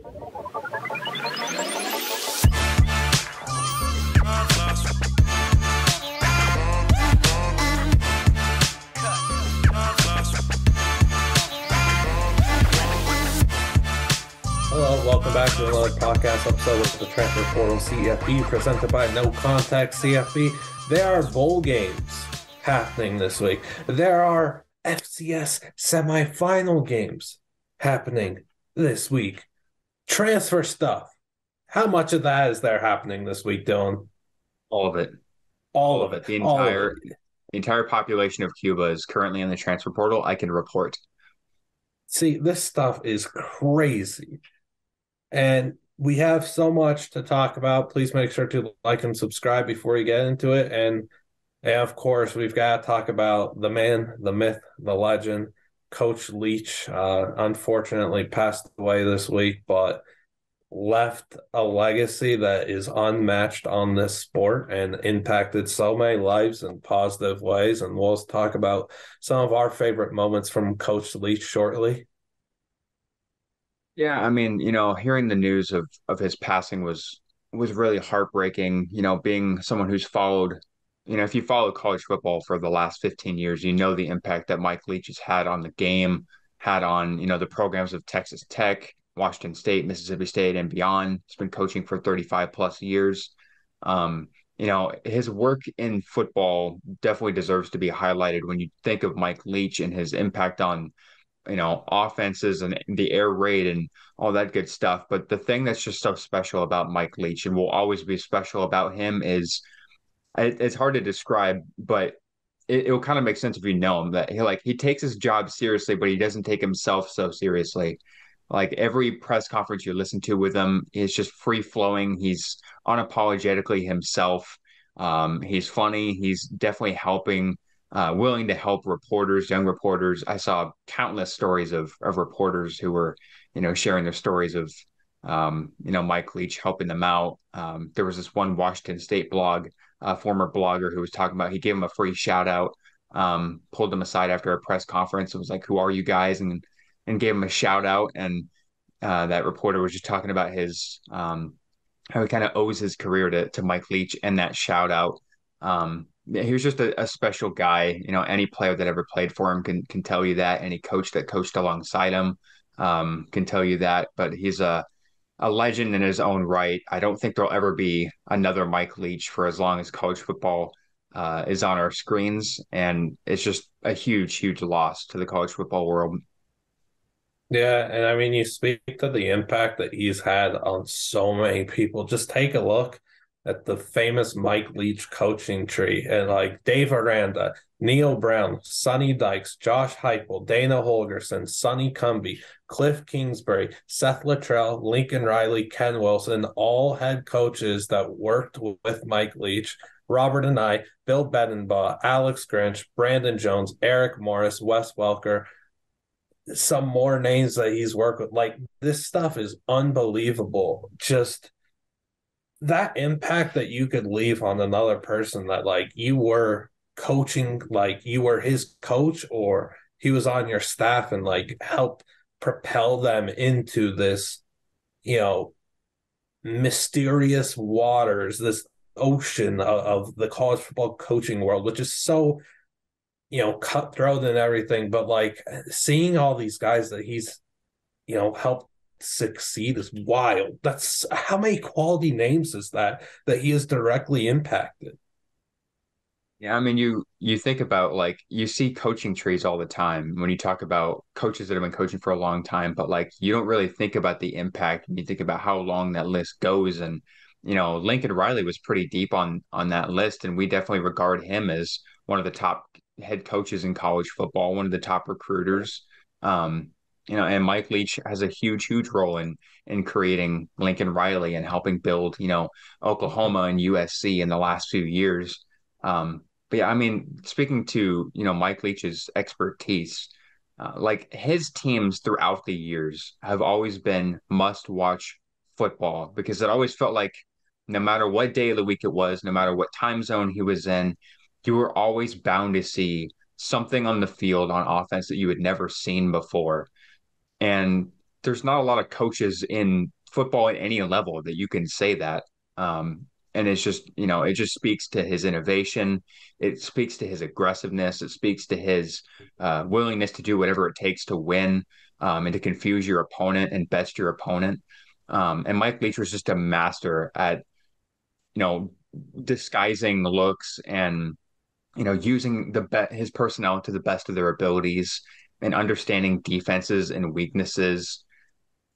Hello, welcome back to another podcast episode of the Transfer Portal CFB presented by NoContextCFB. There are bowl games happening this week. There are FCS Semifinal games happening this week. Transfer stuff. How much of that is there happening this week, Dylan? All of it. All of it. The All of entire it. the entire population of Cuba is currently in the transfer portal. I can report. See, this stuff is crazy. And we have so much to talk about. Please make sure to like and subscribe before you get into it. And of course, we've got to talk about the man, the myth, the legend, Coach Leach. Unfortunately, passed away this week, but left a legacy that is unmatched on this sport and impacted so many lives in positive ways. And we'll talk about some of our favorite moments from Coach Leach shortly. Yeah, I mean, hearing the news of his passing was really heartbreaking. Being someone who's followed, if you follow college football for the last 15 years, you know the impact that Mike Leach has had on the game, had on, the programs of Texas Tech, Washington State, Mississippi State, and beyond. He's been coaching for 35 plus years. His work in football definitely deserves to be highlighted when you think of Mike Leach and his impact on offenses and the air raid and all that good stuff. But the thing that's just so special about Mike Leach and will always be special about him is it's hard to describe, but it will kind of make sense if you know him that he takes his job seriously, but he doesn't take himself so seriously. Like every press conference you listen to with him is just free flowing. He's unapologetically himself. He's funny. He's definitely willing to help reporters, young reporters. I saw countless stories of reporters who were, sharing their stories of, Mike Leach helping them out. There was this one Washington State former blogger who was talking about, he gave him a free shout out, pulled him aside after a press conference and was like, "Who are you guys?" And gave him a shout out. And that reporter was just talking about how he kind of owes his career to Mike Leach and that shout out. He was just a special guy. Any player that ever played for him can tell you that. Any coach that coached alongside him can tell you that. But he's a legend in his own right. I don't think there'll ever be another Mike Leach for as long as college football is on our screens. And it's just a huge, huge loss to the college football world. Yeah, and I mean, you speak to the impact that he's had on so many people. Just take a look at the famous Mike Leach coaching tree and like Dave Aranda, Neil Brown, Sonny Dykes, Josh Heupel, Dana Holgerson, Sonny Cumbie, Cliff Kingsbury, Seth Luttrell, Lincoln Riley, Ken Wilson, all head coaches that worked with Mike Leach. Robert and I, Bill Bedenbaugh, Alex Grinch, Brandon Jones, Eric Morris, Wes Welker, some more names that he's worked with. Like, this stuff is unbelievable. Just that impact that you could leave on another person, that like you were coaching, like you were his coach or he was on your staff, and like help propel them into this, mysterious waters, this ocean of the college football coaching world, which is so cutthroat and everything. But like seeing all these guys that he's helped succeed is wild. That's how many quality names is that he has directly impacted. Yeah, I mean, you think about, like, you see coaching trees all the time when you talk about coaches that have been coaching for a long time, but like you don't really think about the impact. You think about how long that list goes, and Lincoln Riley was pretty deep on that list, and we definitely regard him as one of the top head coaches in college football, one of the top recruiters. And Mike Leach has a huge, huge role in creating Lincoln Riley and helping build, Oklahoma and USC in the last few years. But yeah, I mean, speaking to, Mike Leach's expertise, like his teams throughout the years have always been must-watch football, because it always felt like no matter what day of the week it was, no matter what time zone he was in, you were always bound to see something on the field on offense that you had never seen before. And there's not a lot of coaches in football at any level that you can say that. And it's just, it just speaks to his innovation. It speaks to his aggressiveness. It speaks to his willingness to do whatever it takes to win, and to confuse your opponent and best your opponent. And Mike Leach was just a master at, you know, disguising looks and, using his personnel to the best of their abilities and understanding defenses and weaknesses.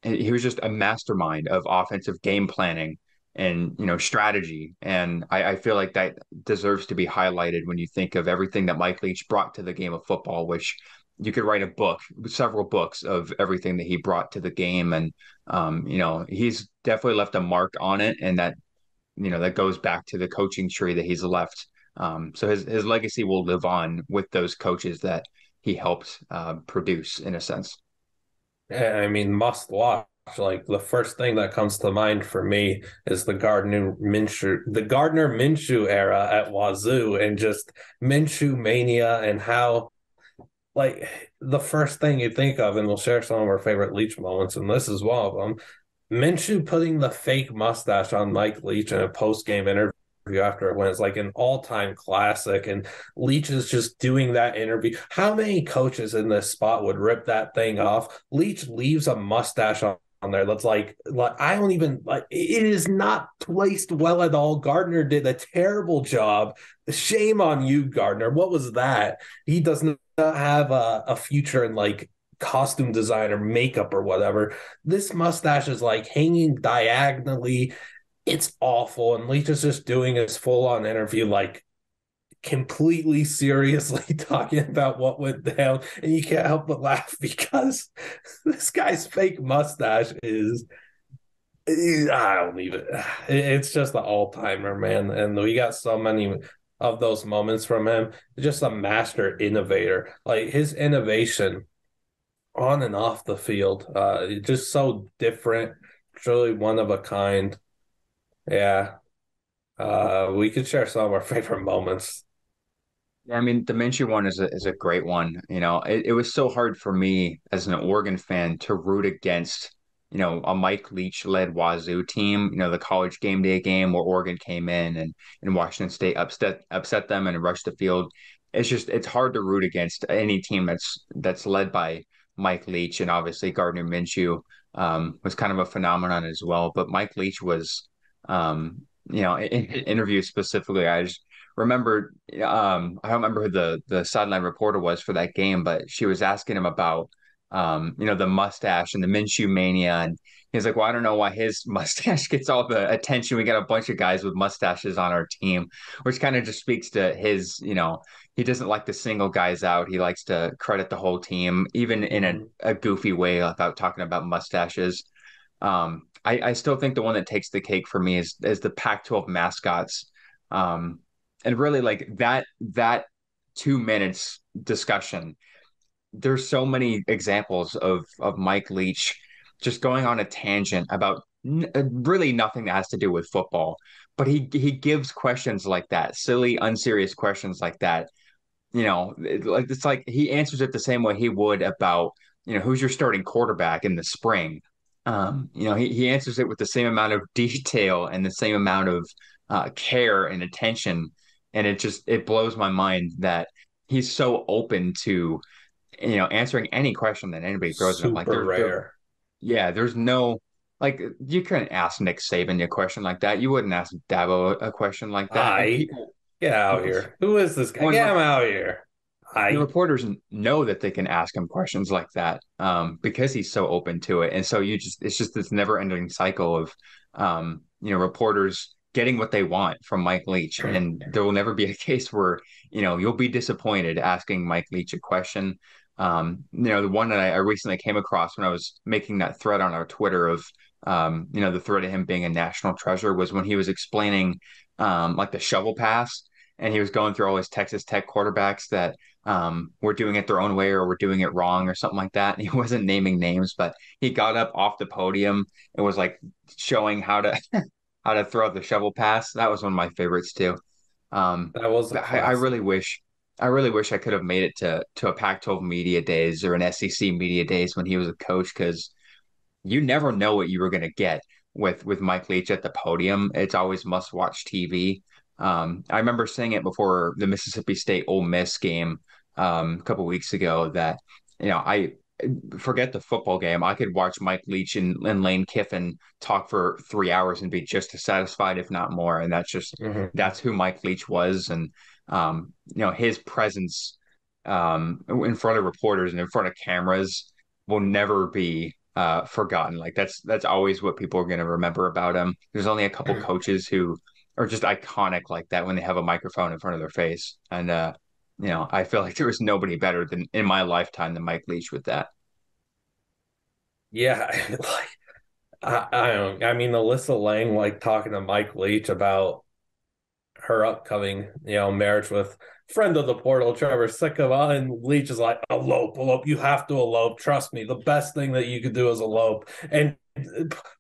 He was just a mastermind of offensive game planning and, strategy. And I feel like that deserves to be highlighted when you think of everything that Mike Leach brought to the game of football, which you could write a book, several books of everything that he brought to the game. And he's definitely left a mark on it, and that goes back to the coaching tree that he's left. So his legacy will live on with those coaches that he helped produce, in a sense. Yeah, I mean, must watch. Like the first thing that comes to mind for me is the Gardner Minshew era at Wazoo, and just Minshew mania, and how like the first thing you think of, and we'll share some of our favorite Leach moments, and this is one of them. Minshew putting the fake mustache on Mike Leach in a post game interview after it wins, like an all time classic. And Leach is just doing that interview. How many coaches in this spot would rip that thing off? Leach leaves a mustache on there that's like I don't even like it is not placed well at all. Gardner did a terrible job. Shame on you, Gardner. What was that? He does not have a future in like costume design or makeup or whatever. This mustache is like hanging diagonally. It's awful. And Leach is just doing his full on interview, like completely seriously talking about what went down. And you can't help but laugh because this guy's fake mustache is, I don't even, it's just an all timer, man. And we got so many of those moments from him. Just a master innovator. Like his innovation on and off the field, just so different, truly one of a kind. Yeah. We could share some of our favorite moments. Yeah, I mean, the Minshew one is a great one. It was so hard for me as an Oregon fan to root against, a Mike Leach led Wazoo team, the college game day game where Oregon came in and Washington State upset them and rushed the field. It's hard to root against any team that's led by Mike Leach, and obviously Gardner Minshew was kind of a phenomenon as well. But Mike Leach was, in interviews specifically, I just remember, I don't remember who the sideline reporter was for that game, but she was asking him about, the mustache and the Minshew mania, and he's like, "Well, I don't know why his mustache gets all the attention. We got a bunch of guys with mustaches on our team," which kind of just speaks to his, he doesn't like to single guys out. He likes to credit the whole team, even in Mhm. a goofy way about talking about mustaches. I still think the one that takes the cake for me is the Pac-12 mascots. Um, and really like that 2 minutes discussion, there's so many examples of Mike Leach just going on a tangent about really nothing that has to do with football, but he gives questions like that, silly unserious questions like that. It's like he answers it the same way he would about, who's your starting quarterback in the spring. He answers it with the same amount of detail and the same amount of care and attention. And it blows my mind that he's so open to, answering any question that anybody throws at him. Like Super rare. yeah, there's no, like, you couldn't ask Nick Saban a question like that. You wouldn't ask Dabo a question like that. And I get out people, here. Who is this guy? when Get him out here. the I reporters know that they can ask him questions like that, because he's so open to it. And so it's just this never ending cycle of, reporters getting what they want from Mike Leach. And there will never be a case where, you'll be disappointed asking Mike Leach a question. The one that I recently came across when I was making that thread on our Twitter of, the thread of him being a national treasure was when he was explaining, like the shovel pass. And he was going through all his Texas Tech quarterbacks that were doing it their own way or were doing it wrong or something like that. And he wasn't naming names, but he got up off the podium and was like showing how to how to throw the shovel pass. That was one of my favorites too. That was a But classic. I really wish I could have made it to a Pac-12 media days or an SEC media days when he was a coach, because you never know what you were going to get with Mike Leach at the podium. It's always must watch TV. I remember saying it before the Mississippi State Ole Miss game a couple weeks ago that I forget the football game. I could watch Mike Leach and Lane Kiffin talk for 3 hours and be just as satisfied, if not more. And Mm-hmm. that's who Mike Leach was, and his presence in front of reporters and in front of cameras will never be forgotten. Like that's always what people are going to remember about him. There's only a couple coaches who are just iconic like that when they have a microphone in front of their face, and I feel like there was nobody better than in my lifetime than Mike Leach with that. Yeah, like I don't. I mean, Alyssa Lang like talking to Mike Leach about her upcoming, marriage with friend of the portal, Trevor Sikkema, and Leach is like, elope, elope. You have to elope. Trust me. The best thing that you could do is elope. And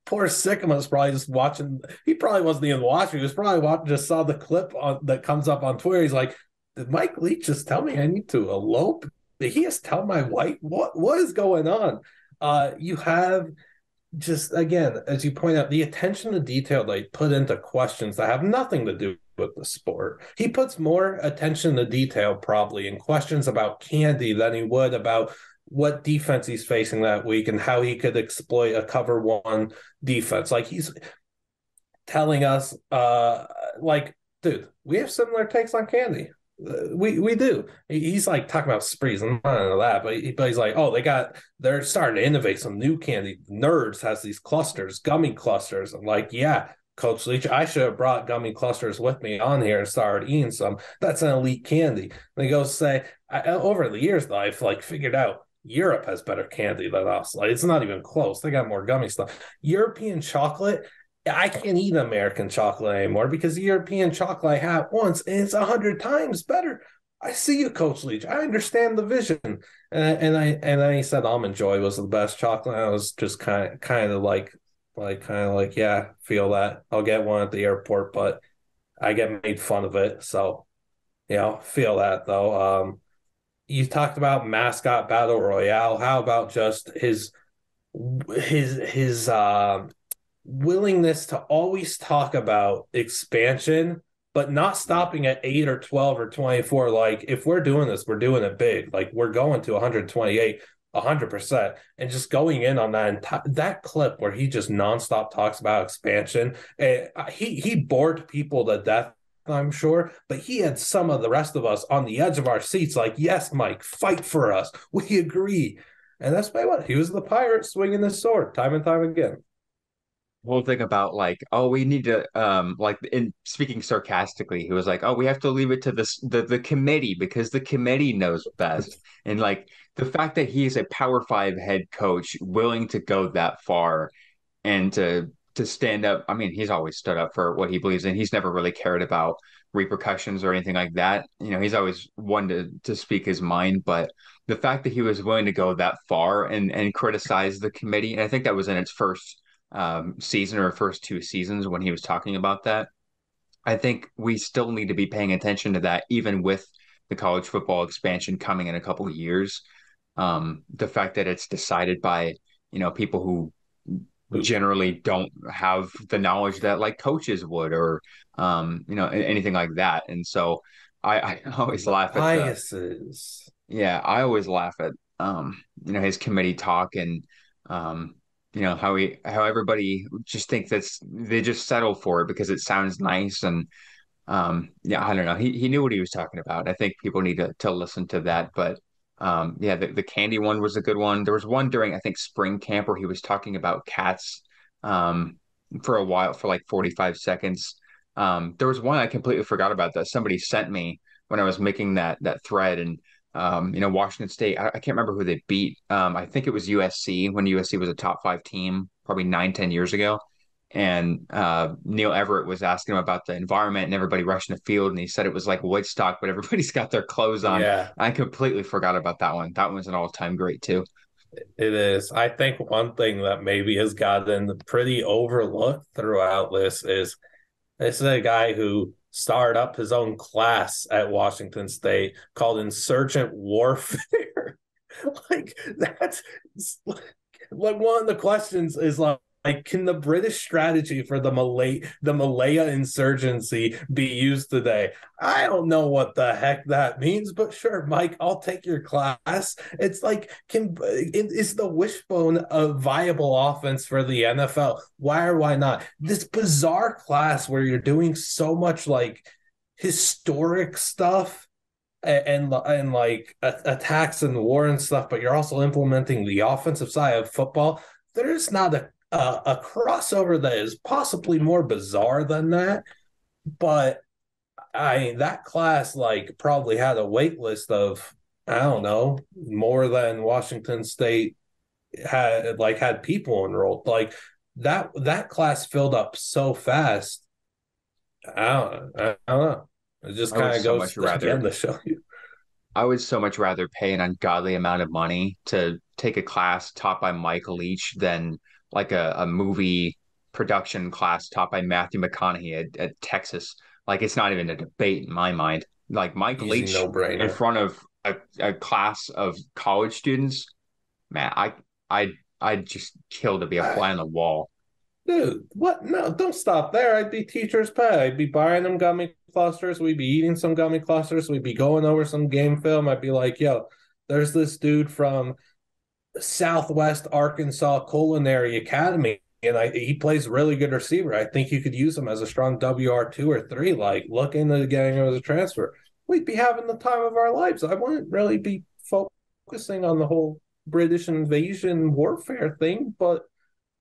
poor Sikkema's probably just watching. He probably wasn't even watching. He was probably watching. Just saw the clip that comes up on Twitter. He's like, did Mike Leach just tell me I need to elope? Did he just tell my wife what is going on? You have just again, as you point out, the attention to detail they put into questions that have nothing to do with the sport. He puts more attention to detail probably in questions about Candy than he would about what defense he's facing that week and how he could exploit a cover one defense. Like he's telling us, like, dude, we have similar takes on Candy. We do. He's like talking about sprees and none of that, but he's like, oh, they're starting to innovate some new candy. Nerds has these clusters, gummy clusters. I'm like, yeah, Coach Leach, I should have brought gummy clusters with me on here and started eating some. That's an elite candy. And he goes to say, over the years though, I've like figured out Europe has better candy than us. Like it's not even close. They got more gummy stuff. European chocolate, I can't eat American chocolate anymore because the European chocolate I had once and it's 100 times better. I see you, Coach Leach. I understand the vision, and then he said almond joy was the best chocolate. I was just kind of like yeah, feel that. I'll get one at the airport, but I get made fun of it, so feel that though. You talked about mascot battle royale. How about just his willingness to always talk about expansion, but not stopping at 8 or 12 or 24. Like, if we're doing this, we're doing it big. Like, we're going to 128, 100%, and just going in on that clip where he just nonstop talks about expansion. He bored people to death. I'm sure, but he had some of the rest of us on the edge of our seats, like, yes, Mike, fight for us. We agree. And that's by what he was the pirate swinging the sword time and time again. Whole thing about like, oh, we need to like in speaking sarcastically, he was like, oh, we have to leave it to the committee because the committee knows best. And like the fact that he's a Power 5 head coach willing to go that far and to stand up. I mean, he's always stood up for what he believes in. He's never really cared about repercussions or anything like that. He's always one to speak his mind, but the fact that he was willing to go that far and criticize the committee, and I think that was in its first season or first 2 seasons when he was talking about that. I think we still need to be paying attention to that, even with the college football expansion coming in a couple of years. The fact that it's decided by people who generally don't have the knowledge that like coaches would or anything like that. And so I always The laugh at the biases. yeah, I always laugh at his committee talk and how everybody just thinks they just settle for it because it sounds nice and yeah, I don't know. He knew what he was talking about. I think people need to listen to that. But yeah, the candy one was a good one. There was one during I think spring camp where he was talking about cats um for a while for like 45 seconds. There was one I completely forgot about that somebody sent me when I was making that thread and Washington State. I can't remember who they beat. I think it was USC when USC was a top 5 team, probably 9, 10 years ago. And Neil Everett was asking him about the environment and everybody rushing the field, and he said it was like Woodstock, but everybody's got their clothes on. Yeah, I completely forgot about that one. That one's an all-time great too. it is. I think one thing that maybe has gotten pretty overlooked throughout this is a guy who started up his own class at Washington State called Insurgent Warfare. Like that's like one of the questions is like, can the British strategy for the Malaya insurgency be used today? I don't know what the heck that means, but sure, Mike, I'll take your class. It's like, is the wishbone a viable offense for the NFL? Why or why not? This bizarre class where you're doing so much like historic stuff and like attacks and war and stuff, but you're also implementing the offensive side of football. There's not a crossover that is possibly more bizarre than that. But I mean, that class like probably had a wait list of I don't know more than Washington State had people enrolled. Like that class filled up so fast. I don't know. It just I would kind of so goes much rather again to show you. I would so much rather pay an ungodly amount of money to take a class taught by Mike Leach than like a movie production class taught by Matthew McConaughey at Texas. Like it's not even a debate in my mind. Like Mike Easy Leach no in brainer. front of a class of college students, man, I I'd just kill to be a fly on the wall. Dude, what? No, don't stop there. I'd be teacher's pet. I'd be buying them gummy clusters. We'd be eating some gummy clusters. We'd be going over some game film. I'd be like, yo, there's this dude from Southwest Arkansas Culinary Academy, and he plays really good receiver. I think you could use him as a strong WR2 or three. Like, look into getting him as a transfer. We'd be having the time of our lives. I wouldn't really be focusing on the whole British invasion warfare thing, but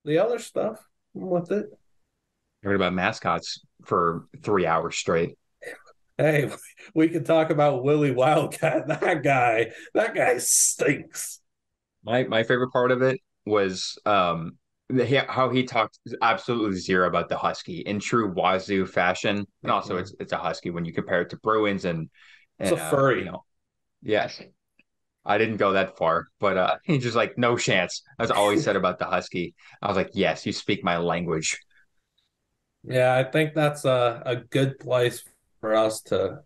the other stuff I'm with it. Heard about mascots for 3 hours straight. Hey, we could talk about Willie Wildcat. That guy stinks. My favorite part of it was how he talked absolutely zero about the Husky in true Wazoo fashion, and also Mm-mm. it's a Husky when you compare it to Bruins It's a and furry. yes, I didn't go that far, but he's just like no chance. That's all he said about the Husky. I was like, yes, you speak my language. Yeah, I think that's a good place for us to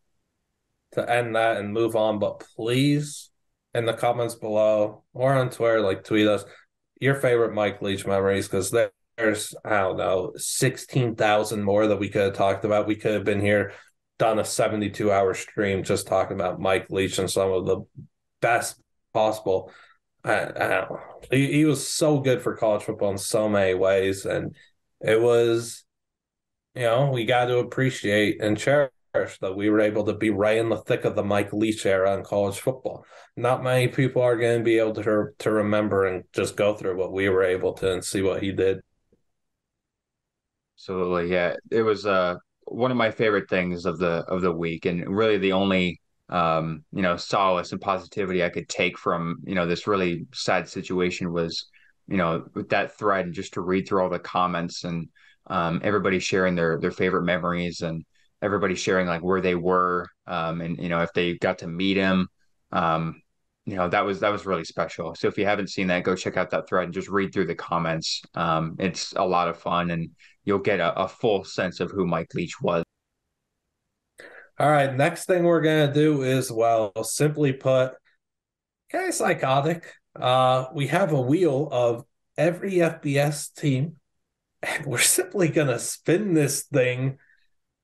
end that and move on. But please, in the comments below or on Twitter, like tweet us your favorite Mike Leach memories because there's I don't know 16,000 more that we could have talked about. We could have been here, done a 72-hour stream just talking about Mike Leach and some of the best possible. I don't know. He was so good for college football in so many ways, and it was we got to appreciate and cherish that we were able to be right in the thick of the Mike Leach era in college football. Not many people are going to be able to remember and just go through what we were able to and see what he did. Absolutely, yeah. It was one of my favorite things of the week, and really the only solace and positivity I could take from this really sad situation was with that thread and just to read through all the comments and everybody sharing their favorite memories and everybody sharing like where they were and if they got to meet him um that was really special. So if you haven't seen that, go check out that thread and just read through the comments. It's a lot of fun and you'll get a full sense of who Mike Leach was. All right, next thing we're going to do is, well, simply put, kind of psychotic. We have a wheel of every FBS team, and we're simply going to spin this thing.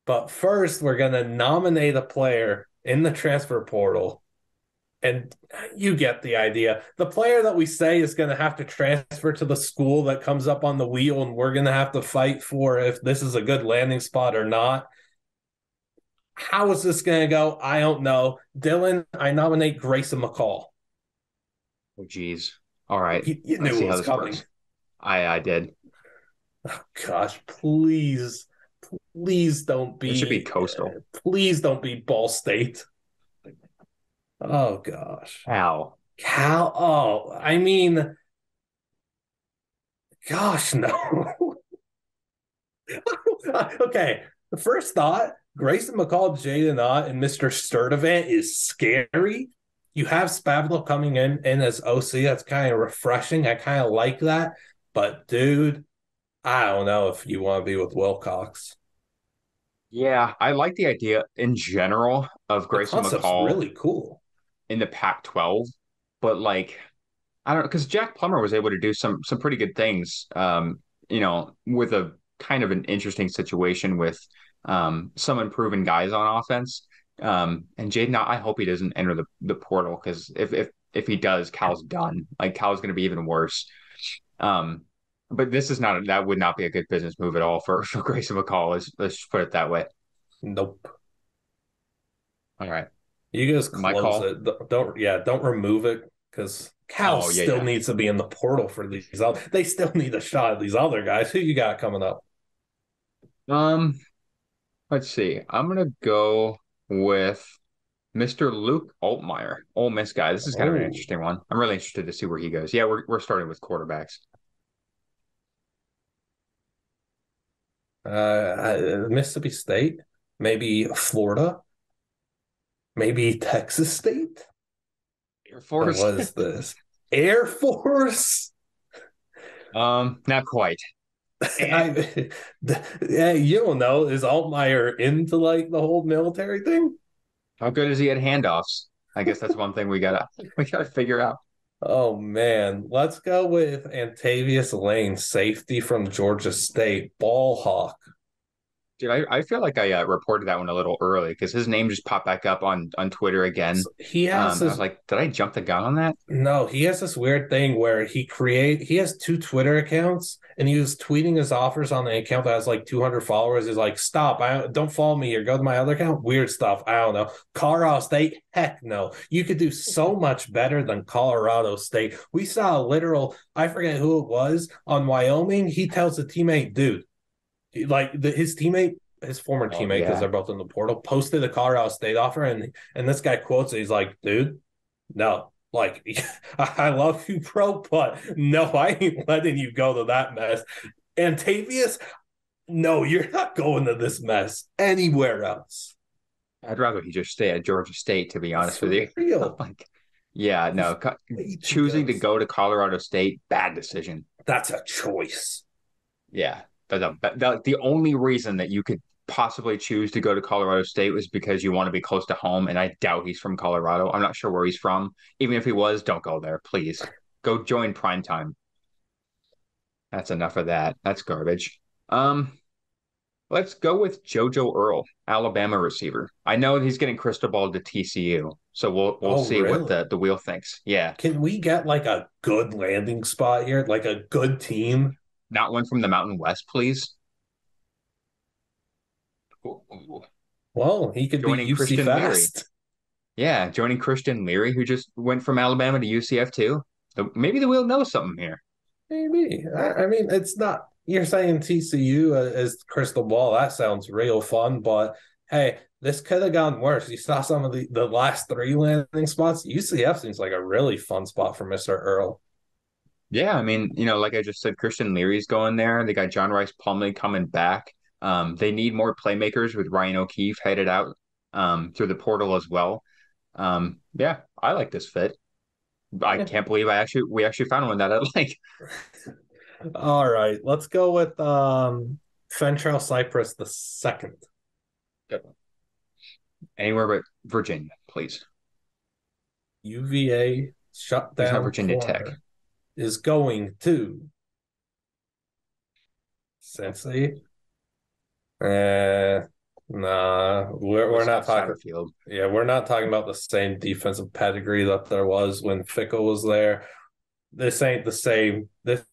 But first, we're going to nominate a player in the transfer portal. And you get the idea. The player that we say is going to have to transfer to the school that comes up on the wheel, and we're going to have to fight for if this is a good landing spot or not. How is this going to go? I don't know. Dylan, I nominate Grayson McCall. Oh, geez. All right. You Let's knew see it how was this coming. works. I did. Oh, gosh, please don't It should be be, Coastal. please don't be Ball State. Oh, gosh. How? Cal, oh, I mean, gosh, no. Okay, the first thought, Grayson McCall, Jaden Ott, and Mr. Sturdivant is scary. You have Spavlo coming in as OC. That's kind of refreshing. I kind of like that. But, dude, I don't know if you want to be with Wilcox. Yeah, I like the idea in general of The Grayson concept's McCall really cool. in the Pac-12, but like I don't because Jack Plummer was able to do some pretty good things. With a kind of an interesting situation with some unproven guys on offense. And Jaden, I hope he doesn't enter the portal because if he does, Cal's done. Like Cal's going to be even worse. Um, but this is not that would not be a good business move at all for Grayson McCall. Let's just put it that way. Nope. All right, You guys my close call. it. Don't remove it because Cal Oh yeah, still yeah. needs to be in the portal for these. They still need a shot at these other guys. Who you got coming up? Um, let's see. I'm gonna go with Mr. Luke Altmaier, Ole Miss guy. This is kind of an Oh, interesting one. I'm really interested to see where he goes. Yeah, we're starting with quarterbacks. Mississippi State, maybe Florida, maybe Texas State. Air Or Force. what is this? Air Force? Not quite. Eh. I, yeah, you don't know. Is Altmaier into like the whole military thing? How good is he at handoffs? I guess that's one thing we gotta figure out. Oh man, let's go with Antavius Lane, safety from Georgia State, ball hawk. Dude, I feel like I reported that one a little early because his name just popped back up on Twitter again. So he has I this was like, did I jump the gun on that? no, he has this weird thing where he has two Twitter accounts and he was tweeting his offers on the account that has like 200 followers. He's like, stop, don't follow me here. Go to my other account. Weird stuff. I don't know. Colorado State, heck no. You could do so much better than Colorado State. We saw a literal, I forget who it was on Wyoming. He tells the teammate, dude, his teammate, his former Oh teammate, because yeah. they're both in the portal, posted a Colorado State offer, and this guy quotes it. He's like, dude, no, like I love you, bro, but no, I ain't letting you go to that mess. Antavius, no, you're not going to this mess anywhere else. I'd rather he just stay at Georgia State, to be honest with For you. real. Like, yeah, He's no, way too choosing good. to go to Colorado State, bad decision. That's a choice. Yeah, the only reason that you could possibly choose to go to Colorado State was because you want to be close to home, and I doubt he's from Colorado. I'm not sure where he's from. Even if he was, don't go there, please. Go join primetime. That's enough of that. That's garbage. Um, let's go with JoJo Earl, Alabama receiver. I know he's getting crystal balled to TCU, so we'll Oh, see what really? the wheel thinks. Yeah, Can we get like a good landing spot here, like a good team? not one from the Mountain West, please. Well, he could be Joining UC Christian Leary. fast. Yeah, joining Christian Leary, who just went from Alabama to UCF too. Maybe the wheel knows something here. Maybe. I mean, it's not. You're saying TCU as crystal ball. That sounds real fun, but hey, this could have gone worse. You saw some of the last three landing spots. UCF seems like a really fun spot for Mr. Earl. Yeah, I mean, like I just said, Christian Leary's going there. They got John Rice Plumlee coming back. They need more playmakers with Ryan O'Keefe headed out through the portal as well. Yeah, I like this fit. I Yeah. can't believe we actually found one that I like. All right, let's go with Fentrell Cypress the second. Anywhere but Virginia, please. UVA Please not shutdown Virginia Tech. corner is going to Cincy. Uh, nah, we're not talking. Satterfield. Yeah, we're not talking about the same defensive pedigree that there was when Fickle was there. This ain't the same. These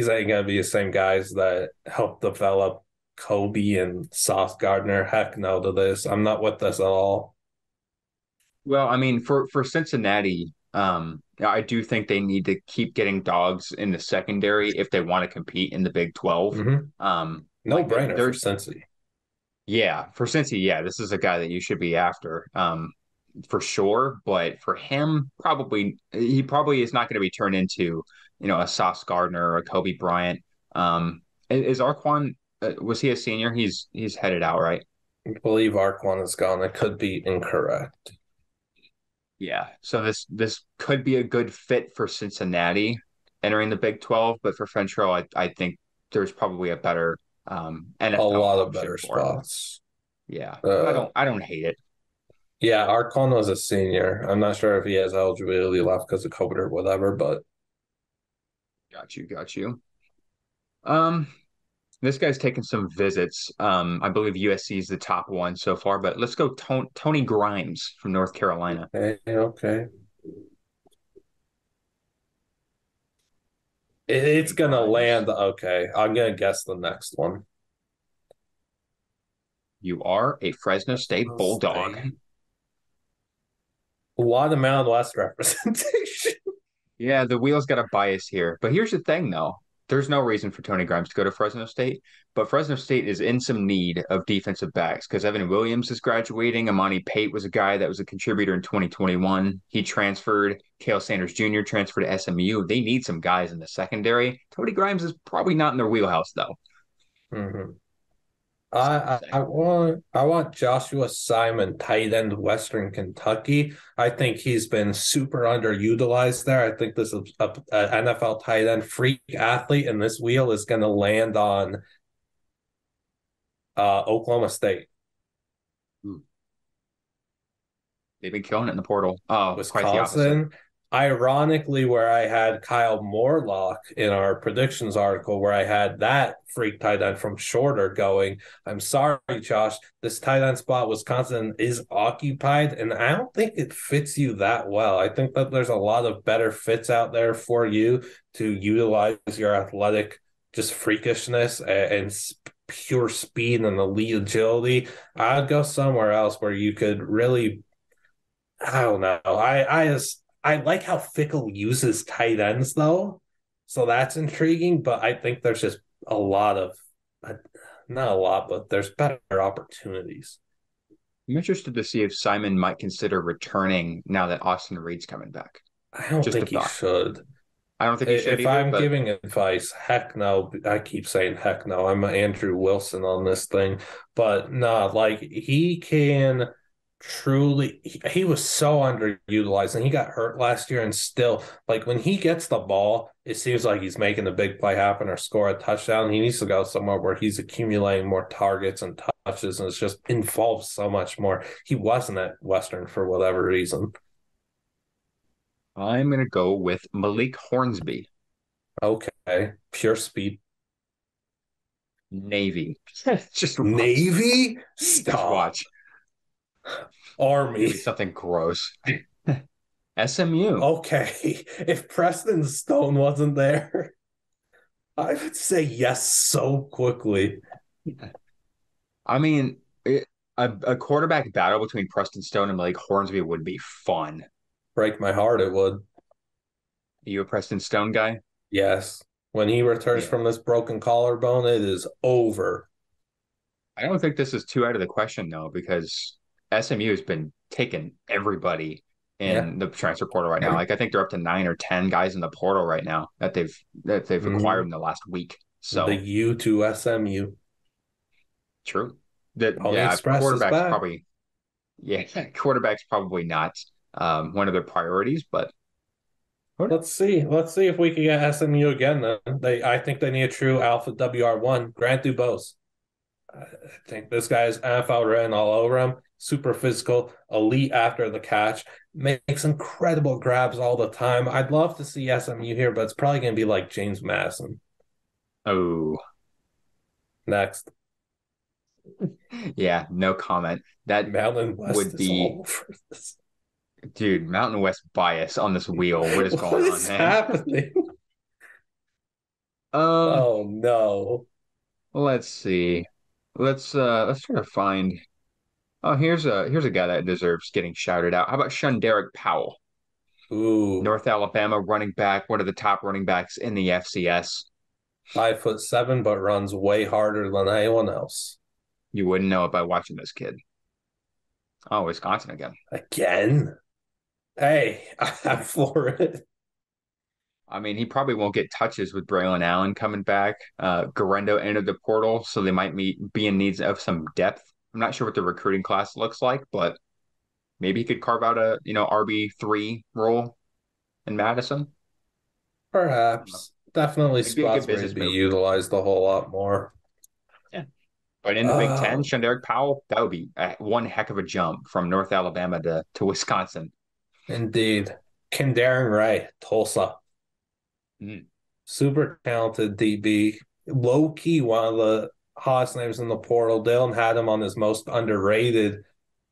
ain't gonna be the same guys that helped develop Kobe and Sauce Gardner. Heck no to this. I'm not with this at all. Well, I mean, for Cincinnati, I do think they need to keep getting dogs in the secondary if they want to compete in the Big 12. Mm-hmm. No Like brainer for they're Cincy. yeah, for Cincy, yeah, this is a guy that you should be after, for sure. But for him, he probably is not going to be turned into, a Sauce Gardner or a Kobe Bryant. Is Arquan was he a senior? He's headed out, right? I believe Arquan is gone. It could be incorrect. Yeah. So this could be a good fit for Cincinnati entering the Big 12, but for Fentrell, I think there's probably a better A NFL lot of option better for him. spots. Yeah. But I Uh, don't I don't hate it. Yeah, Arcon was a senior. I'm not sure if he has eligibility left because of COVID or whatever, but Got you, got you. Um, this guy's taken some visits. I believe USC is the top one so far, but let's go Tony Grimes from North Carolina. okay, okay. It's Tony gonna Grimes, land okay. I'm gonna guess the next one. you are a Fresno State Fresno Bulldog. State. A lot of Mountain West representation. Yeah, the wheels got a bias here. But here's the thing, though. There's no reason for Tony Grimes to go to Fresno State, but Fresno State is in some need of defensive backs because Evan Williams is graduating. Amani Pate was a guy that was a contributor in 2021. He transferred. Kale Sanders Jr. transferred to SMU. They need some guys in the secondary. Tony Grimes is probably not in their wheelhouse, though. Mhm. Sad to I say. want Joshua Simon, tight end, Western Kentucky. I think he's been super underutilized there. I think this is a NFL tight end freak athlete, and this wheel is going to land on Oklahoma State. Ooh, they've been killing it in the portal. Oh, quite the opposite. Wisconsin. Ironically, where I had Kyle Morlock in our predictions article, where I had that freak tight end from Shorter going. I'm sorry, Josh. This tight end spot, Wisconsin is occupied, and I don't think it fits you that well. I think that there's a lot of better fits out there for you to utilize your athletic just freakishness and pure speed and elite agility. I'd go somewhere else where you could really I don't know. I like how Fickle uses tight ends though, so that's intriguing. But I think there's just a lot of not a lot, but there's better opportunities. I'm interested to see if Simon might consider returning now that Austin Reed's coming back. I don't Just a think he thought. should. I don't think he should If either, I'm but giving advice, heck no. I keep saying heck no. I'm Andrew Wilson on this thing, but no, like he can truly. He was so underutilized, and he got hurt last year, and still, like when he gets the ball, it seems like he's making a big play happen or score a touchdown. He needs to go somewhere where he's accumulating more targets and touches, and it's just involves so much more. He wasn't at Western for whatever reason. I'm going to go with Malik Hornsby, Okay, pure speed. Navy. Just watch. Navy? Just Stop. watch. Army. Maybe something gross. SMU. Okay. If Preston Stone wasn't there, I would say yes so quickly. I mean, a quarterback battle between Preston Stone and Malik Hornsby would be fun. Break my heart, it would. Are you a Preston Stone guy? Yes. When he returns Yeah. from this broken collarbone, it is over. I don't think this is too out of the question though, because SMU has been taking everybody Yeah. in the transfer portal right now. Like I think they're up to 9 or 10 guys in the portal right now that they've acquired Mm-hmm. in the last week. The So U to SMU. true. That Pony yeah, Express is quarterback's back. probably yeah, quarterback's probably not one of their priorities, but who knows? Let's see. Let's see if we can get SMU again. Then I think they need a true Alpha WR1. Grant Dubose. I think this guy's NFL written all over him. Super physical, elite after the catch, makes incredible grabs all the time. I'd love to see SMU here, but it's probably going to be like James Madison. Oh, Next, yeah, no comment. That Mountain West would is be, all over this. dude, Mountain West bias on this wheel. What is What going on, is man? happening? Um, Oh no. let's see. Let's try to find. Oh, here's a guy that deserves getting shouted out. How about Shunderick Powell, Ooh, North Alabama running back, one of the top running backs in the FCS. 5'7", but runs way harder than anyone else. You wouldn't know it by watching this kid. Oh, Wisconsin again. Again? Hey, I'm for it. I mean, he probably won't get touches with Braylon Allen coming back. Garendo entered the portal, so they might be in needs of some depth. I'm not sure what the recruiting class looks like, but maybe he could carve out a RB3 role in Madison. I don't know. Perhaps. Definitely It'd be a good spots where he'd business be move. utilized a whole lot more. Yeah. But in the Big Ten, Oh, Shonderick Powell, that would be one heck of a jump from North Alabama to Wisconsin. indeed. Darren Ray, Tulsa. Mm. Super talented DB. Low key, one of the hottest names in the portal. Dylan had him on his most underrated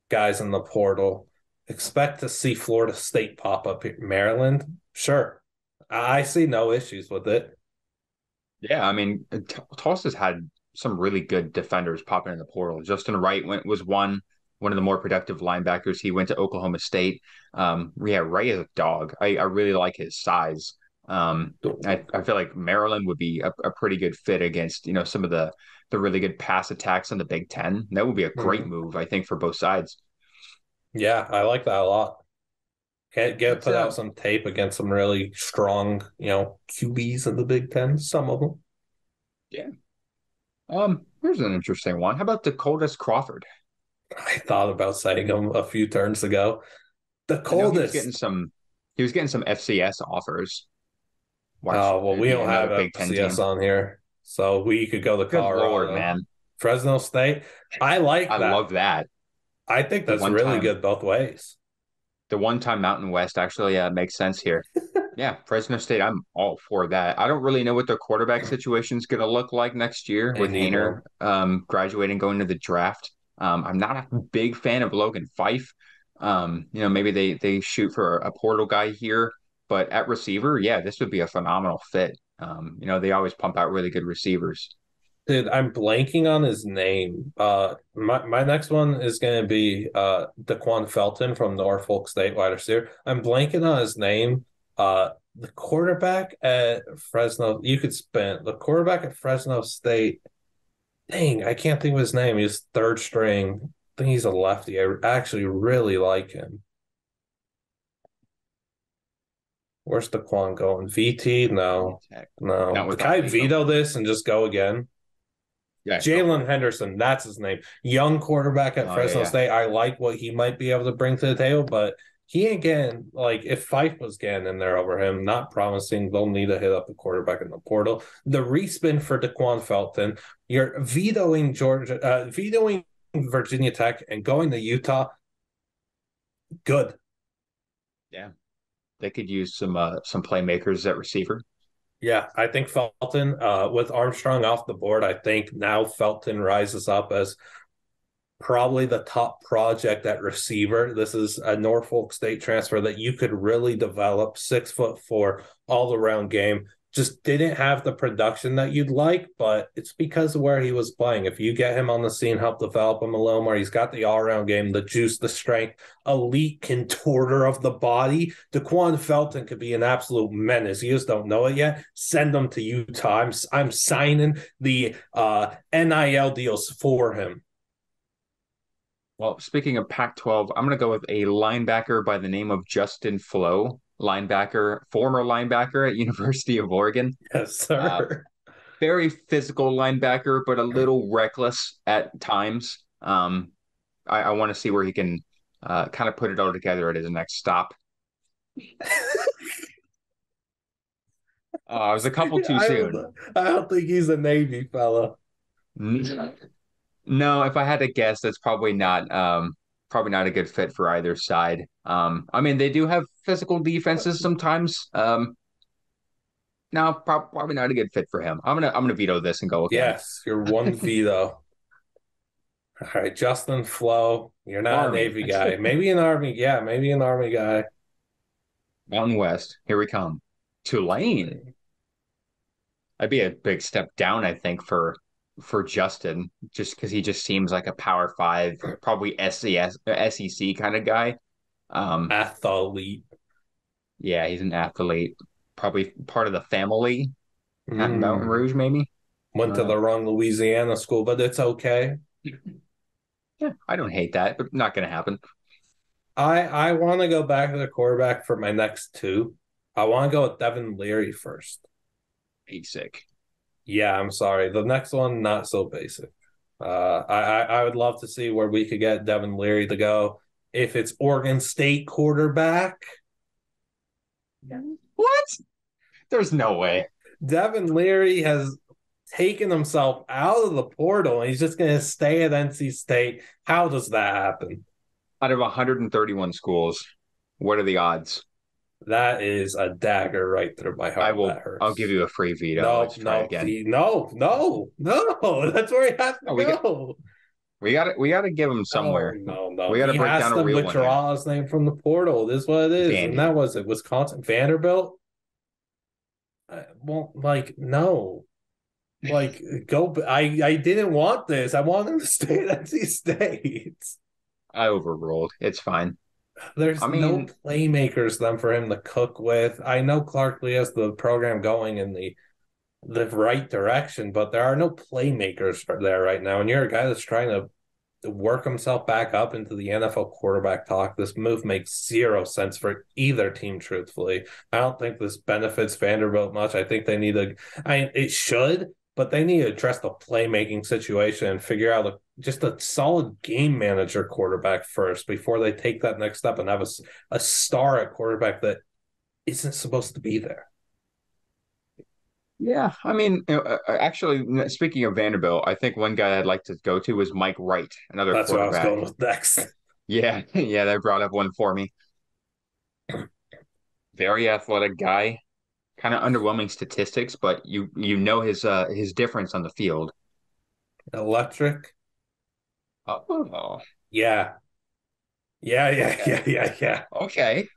guys in the portal. Expect to see Florida State pop up here. Maryland? Sure. I see no issues with it. Yeah, I mean, Tulsa's had some really good defenders popping in the portal. Justin Wright was one of the more productive linebackers. He went to Oklahoma State. Yeah, Ray is a dog. I really like his size. I feel like Maryland would be a pretty good fit against, some of the really good pass attacks in the Big Ten. That would be a great Mhm. move, I think, for both sides. Yeah, I like that a lot. Get Let's put out some tape against some really strong, QBs in the Big Ten. Some of them. yeah. Here's an interesting one. How about Dakotas Crawford? I thought about saying them a few turns ago. The I know coldest. he was getting some FCS offers. Watch Oh, well, we the don't have another Big Ten FCS team. on here. So we could go to Good Lord, Colorado. man. Fresno State. I like I that. love that. I think The that's one really time good both ways. the one time Mountain West actually makes sense here. Yeah, Fresno State, I'm all for that. I don't really know what their quarterback situation is going to look like next year Me with neither. Hayner graduating, going to the draft. I'm not a big fan of Logan Fife. Maybe they shoot for a portal guy here, but at receiver, yeah, this would be a phenomenal fit. They always pump out really good receivers. Dude, I'm blanking on his name. My next one is gonna be Daquan Felton from Norfolk State wide receiver. I'm blanking on his name. The quarterback at Fresno, you could spin the quarterback at Fresno State. Dang, I can't think of his name. He's third string. I think he's a lefty. I actually really like him. Where's Daquan going? VT? Virginia No, Tech. no. Not Can I without Vaco. veto this and just go again? Yeah, go for Jalen it. Henderson, that's his name. Young quarterback at Oh yeah, Fresno yeah. State. I like what he might be able to bring to the table, but he ain't getting like if Fife was getting in there over him, not promising. They'll need to hit up the quarterback in the portal. The respin for Daquan Felton. You're vetoing Georgia, vetoing Virginia Tech and going to Utah. Good. Yeah. They could use some playmakers at receiver. Yeah, I think Felton, with Armstrong off the board, I think now Felton rises up as probably the top project at receiver. This is a Norfolk State transfer that you could really develop. 6'4", all around game. Just didn't have the production that you'd like, but it's because of where he was playing. If you get him on the scene, help develop him a little more, he's got the all around game, the juice, the strength, elite contorter of the body. Daquan Felton could be an absolute menace. You just don't know it yet. Send him to Utah. I'm signing the NIL deals for him. Well, speaking of Pac-12, I'm going to go with a linebacker by the name of Justin Flo, former linebacker at University of Oregon. Yes, Uh, sir. Very physical linebacker, but a little reckless at times. I want to see where he can kind of put it all together at his next stop. I was a couple too I soon. don't, I don't think he's a Navy fella. No, if I had to guess, that's probably not a good fit for either side. I mean, they do have physical defenses sometimes. No, probably not a good fit for him. I'm gonna veto this and go again. Yes, you're one veto. All right, Justin Flo, you're not a Army, Navy guy. Maybe an Army. Yeah, maybe an Army guy. Mountain West, here we come. Tulane. That'd be a big step down, I think, for Justin, just because he just seems like a Power Five, probably SEC kind of guy. Um, Athlete. yeah, he's an athlete, probably part of the family at Mountain Mm. Rouge, maybe. Went to Uh, the wrong Louisiana school, but it's okay. yeah, I don't hate that, but not gonna happen. I want to go back to the quarterback for my next two. I want to go with Devin Leary first. Basic. Yeah, I'm sorry. The next one, not so basic. I would love to see where we could get Devin Leary to go. If it's Oregon State quarterback, What? There's no way. Devin Leary has taken himself out of the portal and he's just going to stay at NC State. How does that happen? Out of 131 schools, what are the odds? That is a dagger right through my I heart. will. That I'll give hurts. you a free veto. No, Let's try no, again. please, no, no, no. That's where he has to Oh, go. we got to give him Oh somewhere. no, no. We got to He break has down a to real one here. withdraw his name from the portal. This is what it is. And Vandy. that was it. Wisconsin Vanderbilt. Well, like, no. Like, go. I didn't want this. I want him to stay at NC State. I overruled. It's fine. I There's no mean, playmakers then for him to cook with. I know Clark Lee has the program going in the right direction, but there are no playmakers there right now. And you're a guy that's trying to work himself back up into the NFL quarterback talk. This move makes zero sense for either team, truthfully. I don't think this benefits Vanderbilt much. I think they need to, it should, but they need to address the playmaking situation and figure out just a solid game manager quarterback first before they take that next step and have a star at quarterback that isn't supposed to be there. yeah. I mean, actually, speaking of Vanderbilt, I think one guy I'd like to go to is Mike Wright, another That's what I was quarterback. going with next. Yeah, yeah. They brought up one for me. Very athletic guy. Kind of underwhelming statistics, but you know his difference on the field. Electric. Oh, Yeah. Yeah, yeah, okay. yeah, yeah, yeah. Okay.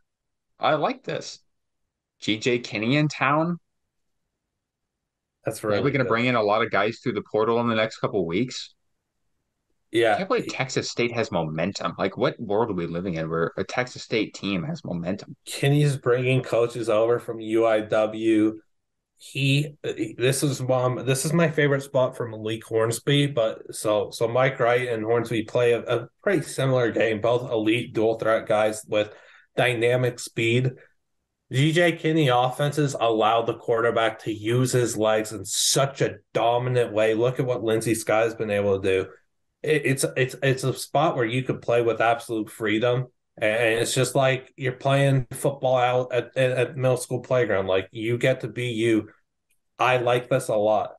I like this. GJ Kinney in town. That's Probably really going to good. bring in a lot of guys through the portal in the next couple of weeks. Yeah. Can't believe Texas State has momentum. Like, what world are we living in where a Texas State team has momentum? Kinney's bringing coaches over from UIW. This is my favorite spot for Malik Hornsby, but so Mike Wright and Hornsby play a pretty similar game, both elite dual threat guys with dynamic speed. GJ Kinney offenses allow the quarterback to use his legs in such a dominant way. Look at what Lindsey Sky's been able to do. It's a spot where you could play with absolute freedom, and it's just like you're playing football out at middle school playground. Like you get to be you. I like this a lot.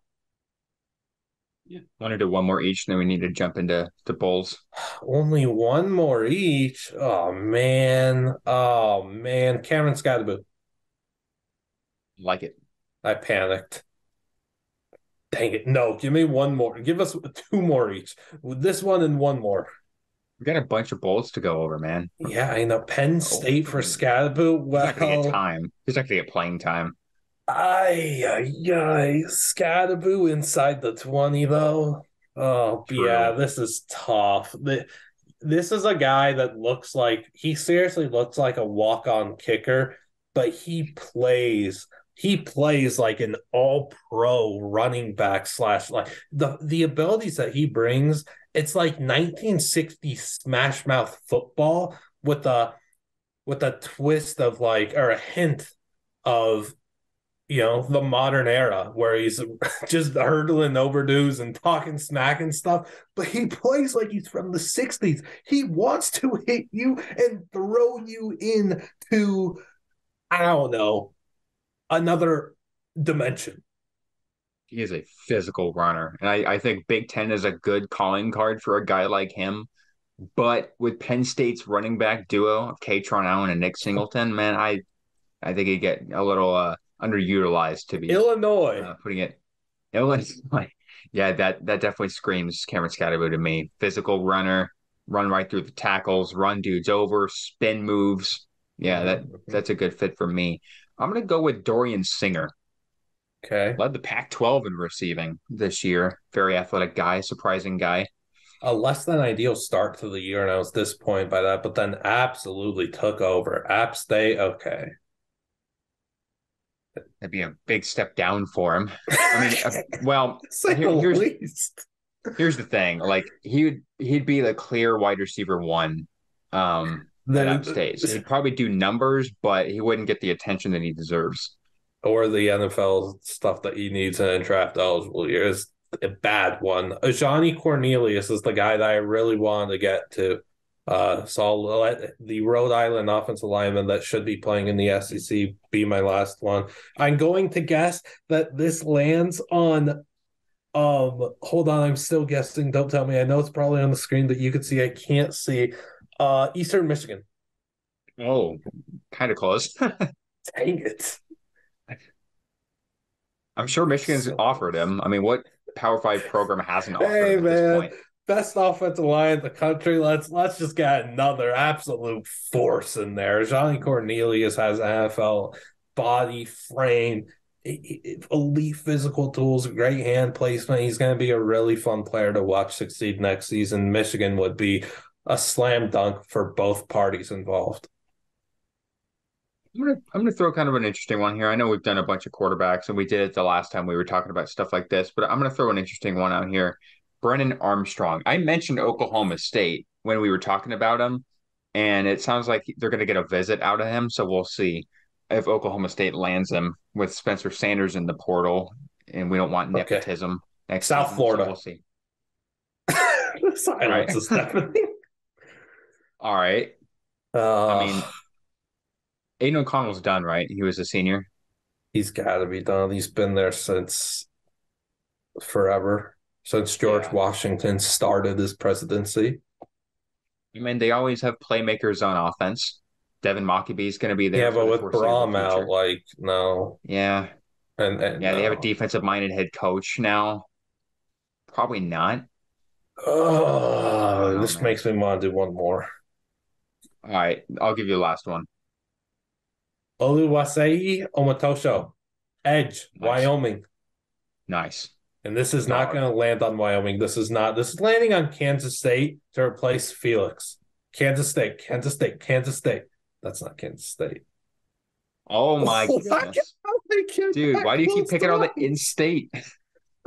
Yeah. Want to do one more each, then we need to jump into the bowls. Only one more each. Oh man, Cameron's got to be. Like it. I panicked. Dang it! No, give me one more. Give us two more each. This one and one more. We got a bunch of bowls to go over, man. Yeah, I know. Penn Oh, State for Scadaboo. he's not gonna get Well, time. He's not gonna get playing time. I Scadaboo inside the 20 though. Oh yeah, True. this is tough. This is a guy that looks like he seriously looks like a walk-on kicker, but he plays like an all-pro running back slash like the abilities that he brings. It's like 1960s smash mouth football with a twist of like or a hint of the modern era where he's just hurdling overdos and talking smack and stuff, but he plays like he's from the 60s. He wants to hit you and throw you into, I don't know, another dimension. He is a physical runner. And I think Big Ten is a good calling card for a guy like him. But with Penn State's running back duo of Katron Allen and Nick Singleton, man, I think he get a little underutilized to be Illinois. putting it. Illinois, yeah, that definitely screams Cameron Scatterbo to me. Physical runner, run right through the tackles, run dudes over, spin moves. Yeah, Mm-hmm. that's a good fit for me. I'm gonna go with Dorian Singer. Okay. Led the Pac-12 in receiving this year. Very athletic guy, surprising guy. A less than ideal start to the year, and I was disappointed by that, but then absolutely took over. App State, okay. That'd be a big step down for him. I mean, well, Say the here's least. here's the thing. Like he'd be the clear wide receiver one at App State. So he'd probably do numbers, but he wouldn't get the attention that he deserves. Or the NFL stuff that he needs in a draft eligible year is a bad one. Johnny Cornelius is the guy that I really wanted to get to. So I'll let the Rhode Island offensive lineman that should be playing in the SEC be my last one. I'm going to guess that this lands on Hold on, I'm still guessing. Don't tell me. I know it's probably on the screen that you can see. I can't see. Eastern Michigan. Oh, kind of close. Dang it. I'm sure Michigan's So offered close. him. I mean, what Power Five program hasn't offered Hey him at this man, point? best offensive line in the country. Let's just get another absolute force in there. Johnny Cornelius has an NFL body frame, elite physical tools, great hand placement. He's going to be a really fun player to watch succeed next season. Michigan would be a slam dunk for both parties involved. I'm gonna throw kind of an interesting one here. I know we've done a bunch of quarterbacks and we did it the last time we were talking about stuff like this, but I'm gonna throw an interesting one out here. Brennan Armstrong. I mentioned Oklahoma State when we were talking about him, and it sounds like they're gonna get a visit out of him. So we'll see if Oklahoma State lands him with Spencer Sanders in the portal, and we don't want Okay, nepotism next South season. So we'll Florida. see. All Silence right. is deafening. All right. I Uh, mean, Aiden O'Connell's done, right? He was a senior. he's got to be done. He's been there since forever, since George Yeah. Washington started his presidency. I mean, they always have playmakers on offense. Devin Mockabee is going to be there Yeah, for but the with foreseeable Braum out, future. like no, Yeah. and Yeah, they have a no. defensive minded head coach now. Probably not. I don't Oh, know, this man. makes me want to do one more. All right, I'll give you the last one. Oluwaseyi Omatosho, Edge, Nice. Wyoming. Nice. And this is not Dog. going to land on Wyoming. This is not. This is landing on Kansas State to replace Felix. Kansas State, Kansas State, Kansas State. That's not Kansas State. Oh my Oh, goodness. how they get Dude, that why do you keep close picking all the twice? in-state?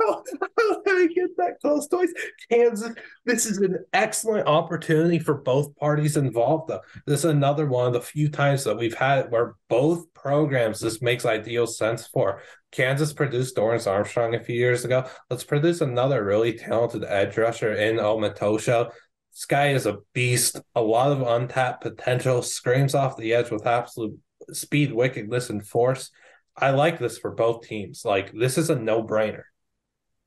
How did I get that close twice? Kansas. This is an excellent opportunity for both parties involved, though. This is another one of the few times that we've had it where both programs this makes ideal sense for. Kansas produced Dorrance Armstrong a few years ago. Let's produce another really talented edge rusher in Omatosho. This guy is a beast. A lot of untapped potential. Screams off the edge with absolute speed, wickedness, and force. I like this for both teams. Like this is a no-brainer.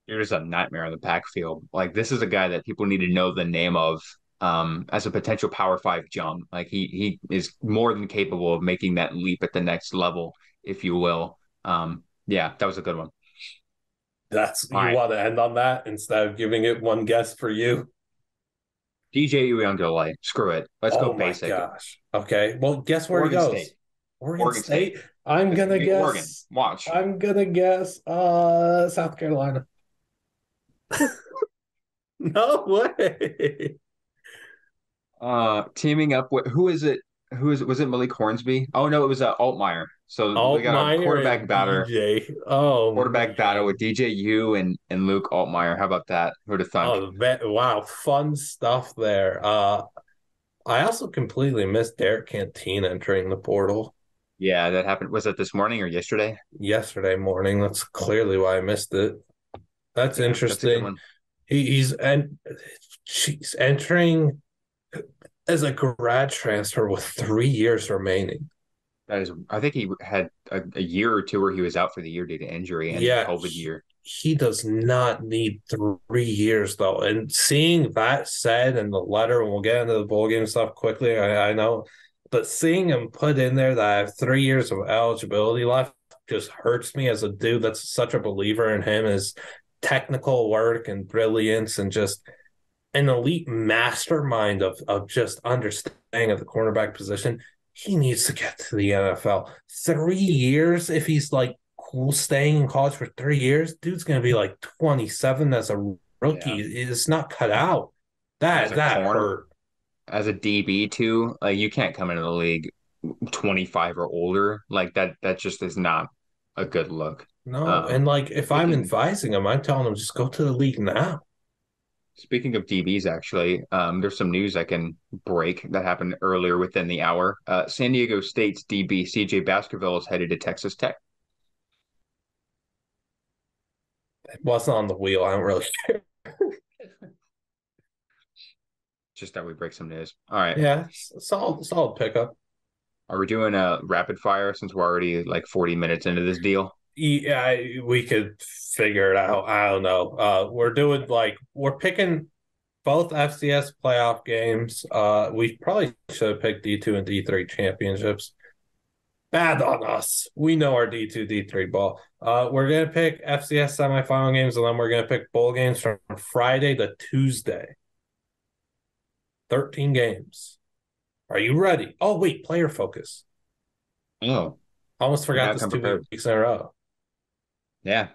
You're just a nightmare on the backfield. Like this is a guy that people need to know the name of as a potential Power Five jump. Like he is more than capable of making that leap at the next level, if you will. Yeah, that was a good one. That's All you right. want to end on that instead of giving it one guess for you. DJ Uyunglele. Screw it. Let's go Oh my basic. gosh. Okay. Well, guess where he Oregon State. goes? Oregon Oregon State. State. I'm It's gonna gonna be Oregon. guess. Watch. I'm gonna guess. South Carolina. No way. Teaming up with who is it? Who is it? Was it Malik Hornsby? Oh no, it was Altmaier. So we got a Altmaier and DJ. Oh quarterback battle with man. DJU and Luke Altmaier. How about that? Who'd have thunk? Oh wow, fun stuff there. I also completely missed Derek Canteen entering the portal Yeah, that happened. Was it this morning or yesterday? yesterday morning. That's clearly why I missed it. That's Yeah, that's a good interesting. one. She's entering as a grad transfer with 3 years remaining. That is, I think he had a year or two where he was out for the year due to injury and Yeah, COVID year. he does not need 3 years though. And seeing that said in the letter, and we'll get into the bowl game stuff quickly, I know, but seeing him put in there that I have 3 years of eligibility left just hurts me as a dude that's such a believer in him, his technical work and brilliance and just an elite mastermind of just understanding of the cornerback position. He needs to get to the NFL. 3 years, if he's like cool staying in college for 3 years, dude's gonna be like 27 as a Yeah. rookie. It's not cut out. And as a That corner, hurt. as a DB too, like you can't come into the league 25 or older. Like that just is not a good look. No, and Um, like if I'm speaking advising him, I'm telling him just go to the league now. speaking of DBs, actually, there's some news I can break that happened earlier within the hour. San Diego State's DB CJ Baskerville is headed to Texas Tech. It wasn't on the wheel. I don't really care. Just that we break some news. All right. Yeah, solid pickup. Are we doing a rapid fire since we're already like 40 minutes into this deal? Yeah, we could figure it out. I don't know. We're picking both FCS playoff games. We probably should have picked D2 and D3 championships. Bad on us. We know our D2, D3 ball. We're gonna pick FCS semifinal games, and then we're gonna pick bowl games from Friday to Tuesday. 13 games. Are you ready? Oh wait, player focus. Oh, Almost did forgot not this come two prepared. weeks in a row. Yeah,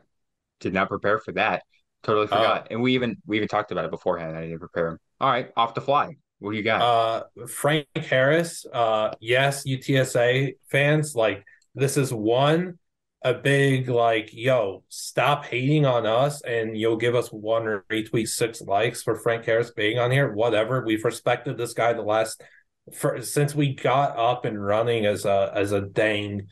did not prepare for that. Totally Oh, forgot. And we even talked about it beforehand. I didn't prepare him. All right, off the fly. What do you got? Frank Harris. Yes, UTSA fans, like this is one a big like, yo, stop hating on us and you'll give us one retweet, 6 likes for Frank Harris being on here. Whatever. We've respected this guy the last since we got up and running as a dang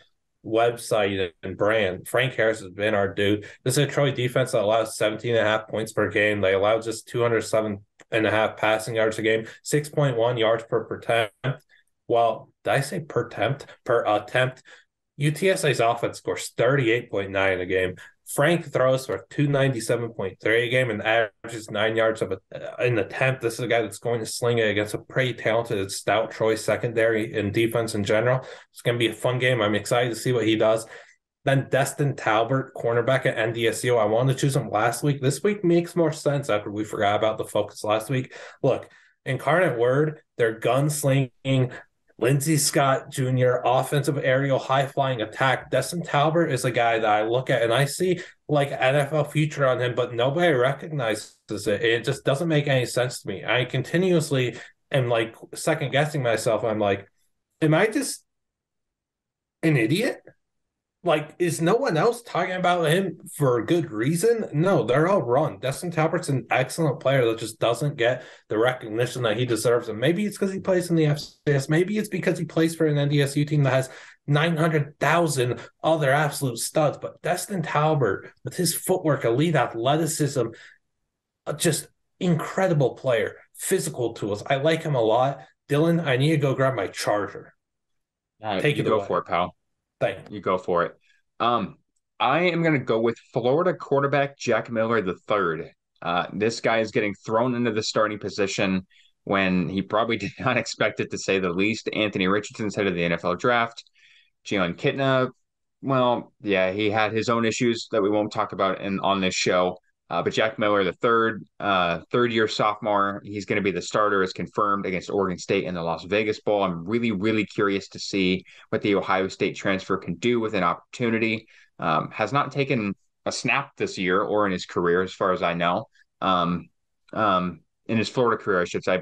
website and brand. Frank Harris has been our dude. This is a Troy defense that allows 17 and a half points per game. They allow just 207.5 passing yards a game, 6.1 yards per attempt. Well, did I say per attempt? Per attempt. UTSA's offense scores 38.9 a game. Frank throws for 297.3 a game and averages 9 yards of an attempt. This is a guy that's going to sling it against a pretty talented, stout Troy secondary and defense in general. It's going to be a fun game. I'm excited to see what he does. Then Destin Talbert, cornerback at NDSU. I wanted to choose him last week. This week makes more sense after we forgot about the focus last week. Look, Incarnate Word, they're gunslinging, Lindsey Scott Jr., offensive aerial high flying attack. Destin Talbert is a guy that I look at and I see like NFL future on him, but nobody recognizes it. It just doesn't make any sense to me. I continuously am like second guessing myself. I'm like, am I just an idiot? Like, is no one else talking about him for a good reason? No, they're all wrong. Destin Talbert's an excellent player that just doesn't get the recognition that he deserves. And maybe it's because he plays in the FCS. Maybe it's because he plays for an NDSU team that has 900,000 other absolute studs. But Destin Talbert, with his footwork, elite athleticism, just incredible player, physical tools. I like him a lot. Dylan, I need to go grab my charger. All right, Take you it go for away. it, pal. Thank you. You go for it. Um, I am going to go with Florida quarterback Jack Miller the third. This guy is getting thrown into the starting position when he probably did not expect it, to say the least. Anthony Richardson's head of the NFL draft. Jalen Kitna, well, yeah, he had his own issues that we won't talk about on this show. But Jack Miller, the third year sophomore, he's going to be the starter, as confirmed, against Oregon State in the Las Vegas Bowl. I'm really, really curious to see what the Ohio State transfer can do with an opportunity. Has not taken a snap this year or in his career, as far as I know. Um, in his Florida career, I should say.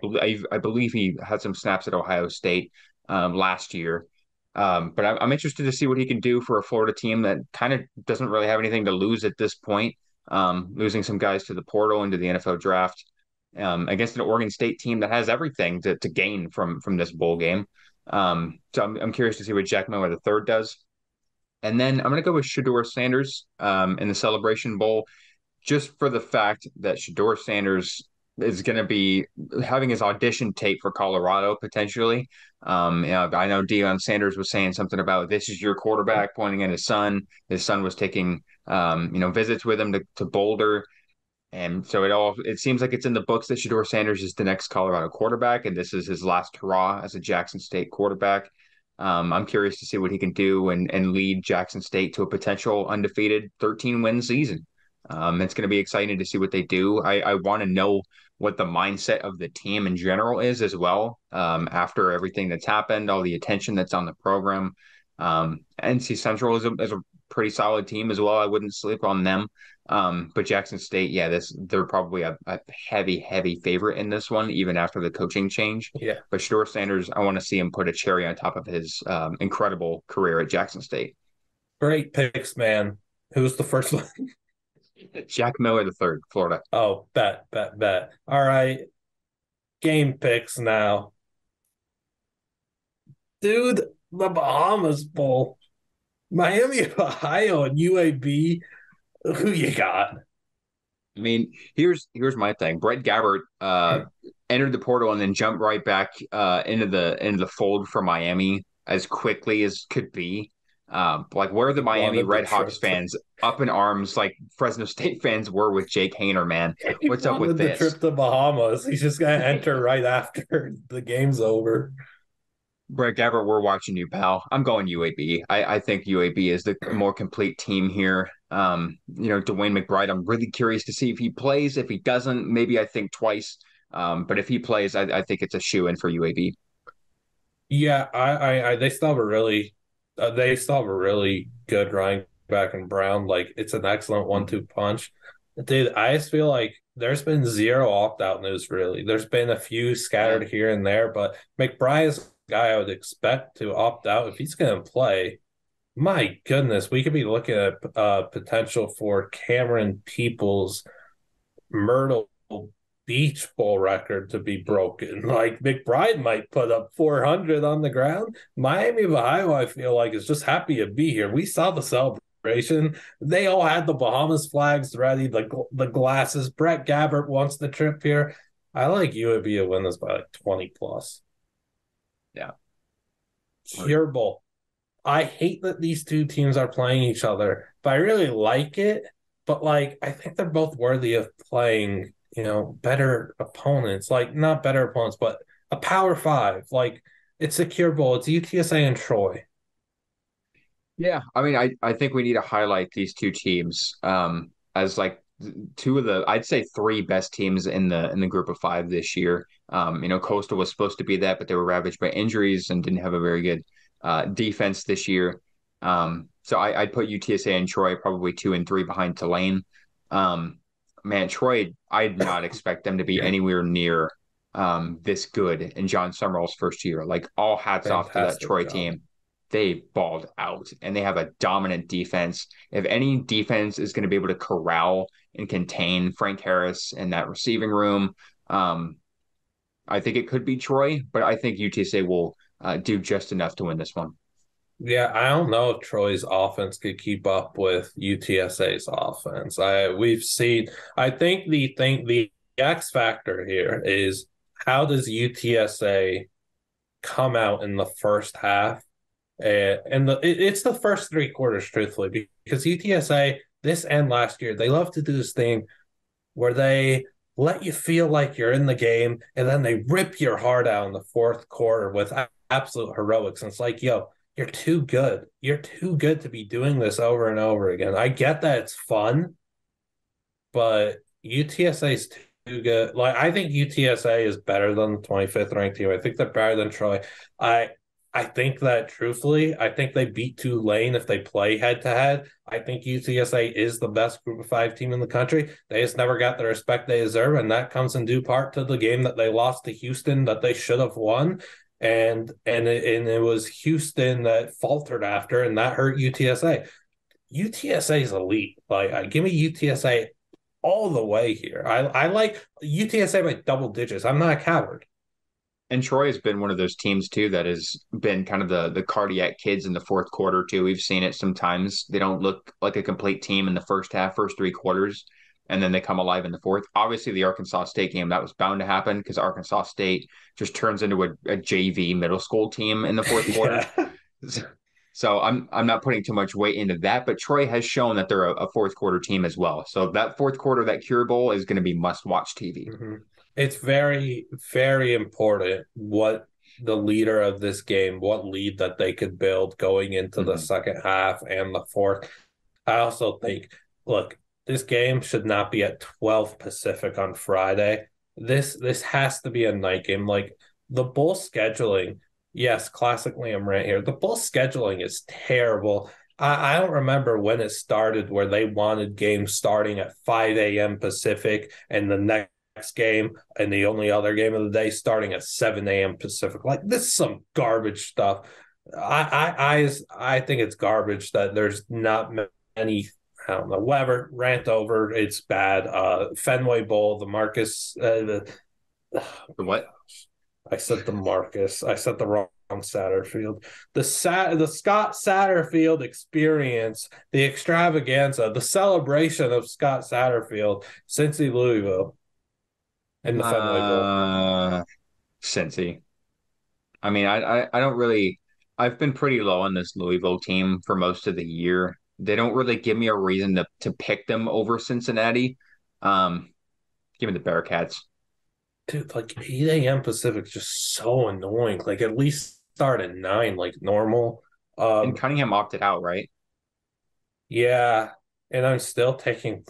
I believe he had some snaps at Ohio State last year. But I'm interested to see what he can do for a Florida team that kind of doesn't really have anything to lose at this point. Losing some guys to the portal into the NFL draft, against an Oregon State team that has everything to gain from this bowl game. So I'm curious to see what Jack Miller the third does. And then I'm going to go with Shedeur Sanders in the Celebration Bowl, just for the fact that Shedeur Sanders is going to be having his audition tape for Colorado potentially. I know Deion Sanders was saying something about this is your quarterback, pointing at his son. His son was taking visits with him to Boulder. And so it seems like it's in the books that Shedeur Sanders is the next Colorado quarterback, and this is his last hurrah as a Jackson State quarterback. I'm curious to see what he can do and lead Jackson State to a potential undefeated 13-win season. It's going to be exciting to see what they do. I want to know what the mindset of the team in general is as well. After everything that's happened, all the attention that's on the program. NC Central is a pretty solid team as well. I wouldn't sleep on them. But Jackson State, yeah, they're probably a heavy, heavy favorite in this one, even after the coaching change. Yeah. But Shedeur Sanders, I want to see him put a cherry on top of his incredible career at Jackson State. Great picks, man. Who's the first one? Jack Miller the third, Florida. Oh, bet. All right. Game picks now. Dude, the Bahamas Bowl. Miami of Ohio and UAB. Who you got? I mean, here's my thing. Brett Gabbert entered the portal and then jumped right back into the fold for Miami as quickly as could be. Like where are the He Miami wanted the Redhawks trip to fans up in arms like Fresno State fans were with Jake Haener, man? he What's up with wanted the this? trip to Bahamas. He's just gonna enter right after the game's over. Brett Gabbert, we're watching you, pal. I'm going UAB. I think UAB is the more complete team here. Dwayne McBride, I'm really curious to see if he plays. If he doesn't, maybe I think twice. But if he plays, I think it's a shoe in for UAB. Yeah, they still have a really good running back in Brown. Like it's an excellent Mhm. one-two punch. Dude, I just feel like there's been zero opt-out news really. There's been a few Yeah. scattered here and there, but McBride is a guy I would expect to opt out if he's going to play. My goodness, we could be looking at potential for Cameron Peoples Myrtle Beach Bowl record to be broken. Like McBride might put up 400 on the ground. Miami of Ohio, I feel like, is just happy to be here. We saw the celebration. They all had the Bahamas flags ready, the glasses. Brett Gabbert wants the trip here. I like UAB to win this by like 20 plus. Yeah. Pure Bowl. I hate that these two teams are playing each other, but I really like it. But like, I think they're both worthy of playing, better opponents. Like, not better opponents, but a Power Five. Like, it's Secure Bowl. It's UTSA and Troy. Yeah, I mean, I think we need to highlight these two teams as like two of the I'd say three best teams in the group of five this year. Coastal was supposed to be that, but they were ravaged by injuries and didn't have a very good defense this year. So I'd put UTSA and Troy probably two and three behind Tulane. Um, Man, Troy, I did not expect them to be anywhere near this good in John Summerall's first year. Like all hats off to that Fantastic Troy job. team. They balled out and they have a dominant defense. If any defense is going to be able to corral and contain Frank Harris in that receiving room, um, I think it could be Troy, but I think UTSA will do just enough to win this one. Yeah, I don't know if Troy's offense could keep up with UTSA's offense. We've seen. I think the X factor here is how does UTSA come out in the first half. And it's the first three quarters, truthfully, because UTSA this and last year they love to do this thing where they let you feel like you're in the game, and then they rip your heart out in the fourth quarter with absolute heroics. And it's like, yo, you're too good. You're too good to be doing this over and over again. I get that it's fun, but UTSA is too good. Like I think UTSA is better than the 25th ranked team. I think they're better than Troy. I I think that truthfully, I think they beat Tulane if they play head to head. I think UTSA is the best group of five team in the country. They just never got the respect they deserve, and that comes in due part to the game that they lost to Houston that they should have won. And it was Houston that faltered after, and that hurt UTSA. UTSA is elite. Like, give me UTSA all the way here. I like UTSA by double digits. I'm not a coward. And Troy has been one of those teams too that has been kind of the cardiac kids in the fourth quarter too. We've seen it sometimes. They don't look like a complete team in the first half, first three quarters, and then they come alive in the fourth. Obviously, the Arkansas State game that was bound to happen because Arkansas State just turns into a JV middle school team in the fourth quarter. Yeah. So I'm not putting too much weight into that, but Troy has shown that they're a fourth quarter team as well. So that fourth quarter, that Cure Bowl is going to be must watch TV. Mm-hmm. It's very, very important what the leader of this game, what lead that they could build going into the Mm-hmm. second half and the fourth. I also think, look, this game should not be at 12 Pacific on Friday. This has to be a night game. Like the bull scheduling, yes, classically I'm right here. The bull scheduling is terrible. I don't remember when it started where they wanted games starting at 5 a.m. Pacific and the next game and the only other game of the day starting at 7 a.m. Pacific. Like this is some garbage stuff. I think it's garbage that there's not many. I don't know, whatever, rant over. It's bad. Fenway Bowl, the Marcus. The what? I said the Marcus. I said the wrong Satterfield. The Scott Satterfield experience, the extravaganza, the celebration of Scott Satterfield, Cincy Louisville, in the Fenway Bowl. Cincy. I mean, I don't really. I've been pretty low on this Louisville team for most of the year. They don't really give me a reason to pick them over Cincinnati. Um, Give me the Bearcats. Dude, like 8 a.m. Pacific is just so annoying. Like at least start at 9, like normal. And Um, Cunningham opted out, right? yeah, and I'm still taking.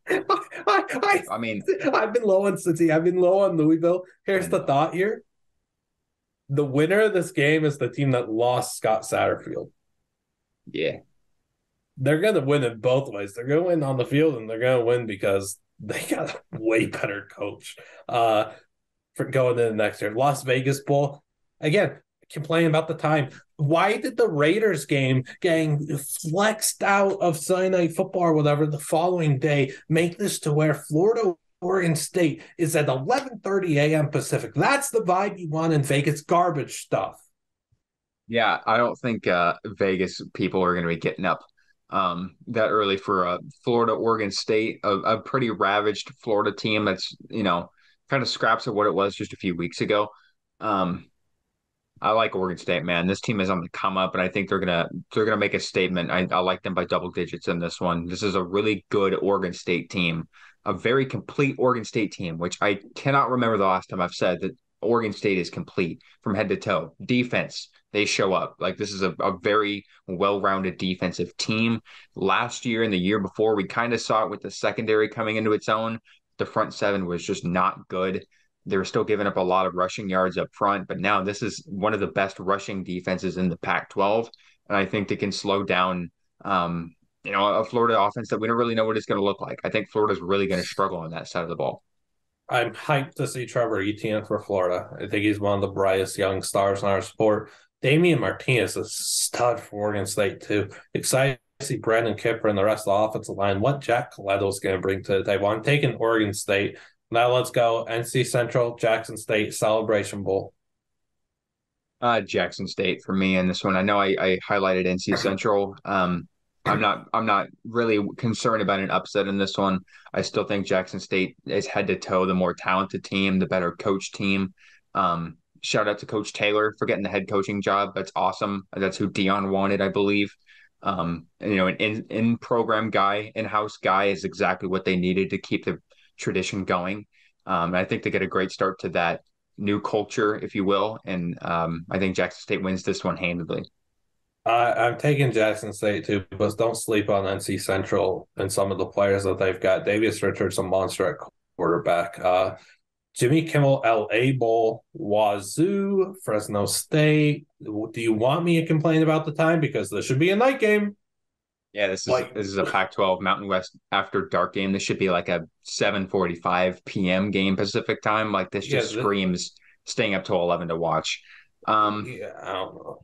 I mean, I've been low on Cincy. I've been low on Louisville. I Here's the know. thought here: the winner of this game is the team that lost Scott Satterfield. Yeah. They're going to win in both ways. They're going to win on the field, and they're going to win because they got a way better coach. For going into the next year. Las Vegas Bowl. Again, complaining about the time. Why did the Raiders game getting flexed out of Sunday Night Football or whatever the following day make this to where Florida Oregon State is at 11:30 a.m. Pacific? That's the vibe you want in Vegas. Garbage stuff. Yeah, I don't think Vegas people are going to be getting up that early for Florida Oregon State, a pretty ravaged Florida team that's, kind of scraps of what it was just a few weeks ago. Um, I like Oregon State, man. This team is on the come up, and I think they're gonna make a statement. I like them by double digits in this one. This is a really good Oregon State team, a very complete Oregon State team, which I cannot remember the last time I've said that Oregon State is complete from head to toe. Defense, they show up. Like this is a very well-rounded defensive team. Last year and the year before, we kind of saw it with the secondary coming into its own. The front seven was just not good. They were still giving up a lot of rushing yards up front, but now this is one of the best rushing defenses in the Pac-12, and I think they can slow down, a Florida offense that we don't really know what it's going to look like. I think Florida's really going to struggle on that side of the ball. I'm hyped to see Trevor Etienne for Florida. I think he's one of the brightest young stars in our sport. Damian Martinez is a stud for Oregon State, too. Excited to see Brandon Kipper and the rest of the offensive line, what Jack Coletto is going to bring to the table. I'm taking Oregon State. Now let's go NC Central, Jackson State, Celebration Bowl. Jackson State for me in this one. I know I highlighted NC Central. I'm not really concerned about an upset in this one. I still think Jackson State is head to toe the more talented team, the better coach team. Shout out to Coach Taylor for getting the head coaching job. That's awesome. That's who Dion wanted, I believe. An in program guy, in house guy is exactly what they needed to keep the tradition going. And I think they get a great start to that new culture, if you will. And I think Jackson State wins this one handedly. I'm taking Jackson State too, but don't sleep on NC Central and some of the players that they've got. Davius Richards, a monster at quarterback. Jimmy Kimmel, LA Bowl, Wazoo, Fresno State. Do you want me to complain about the time? Because this should be a night game. Yeah, this is Like, this is a Pac-12 Mountain West after dark game. This should be like a 7:45 p.m. game Pacific time. Like this yeah, just screams staying up till 11 to watch. Um, yeah, I don't know.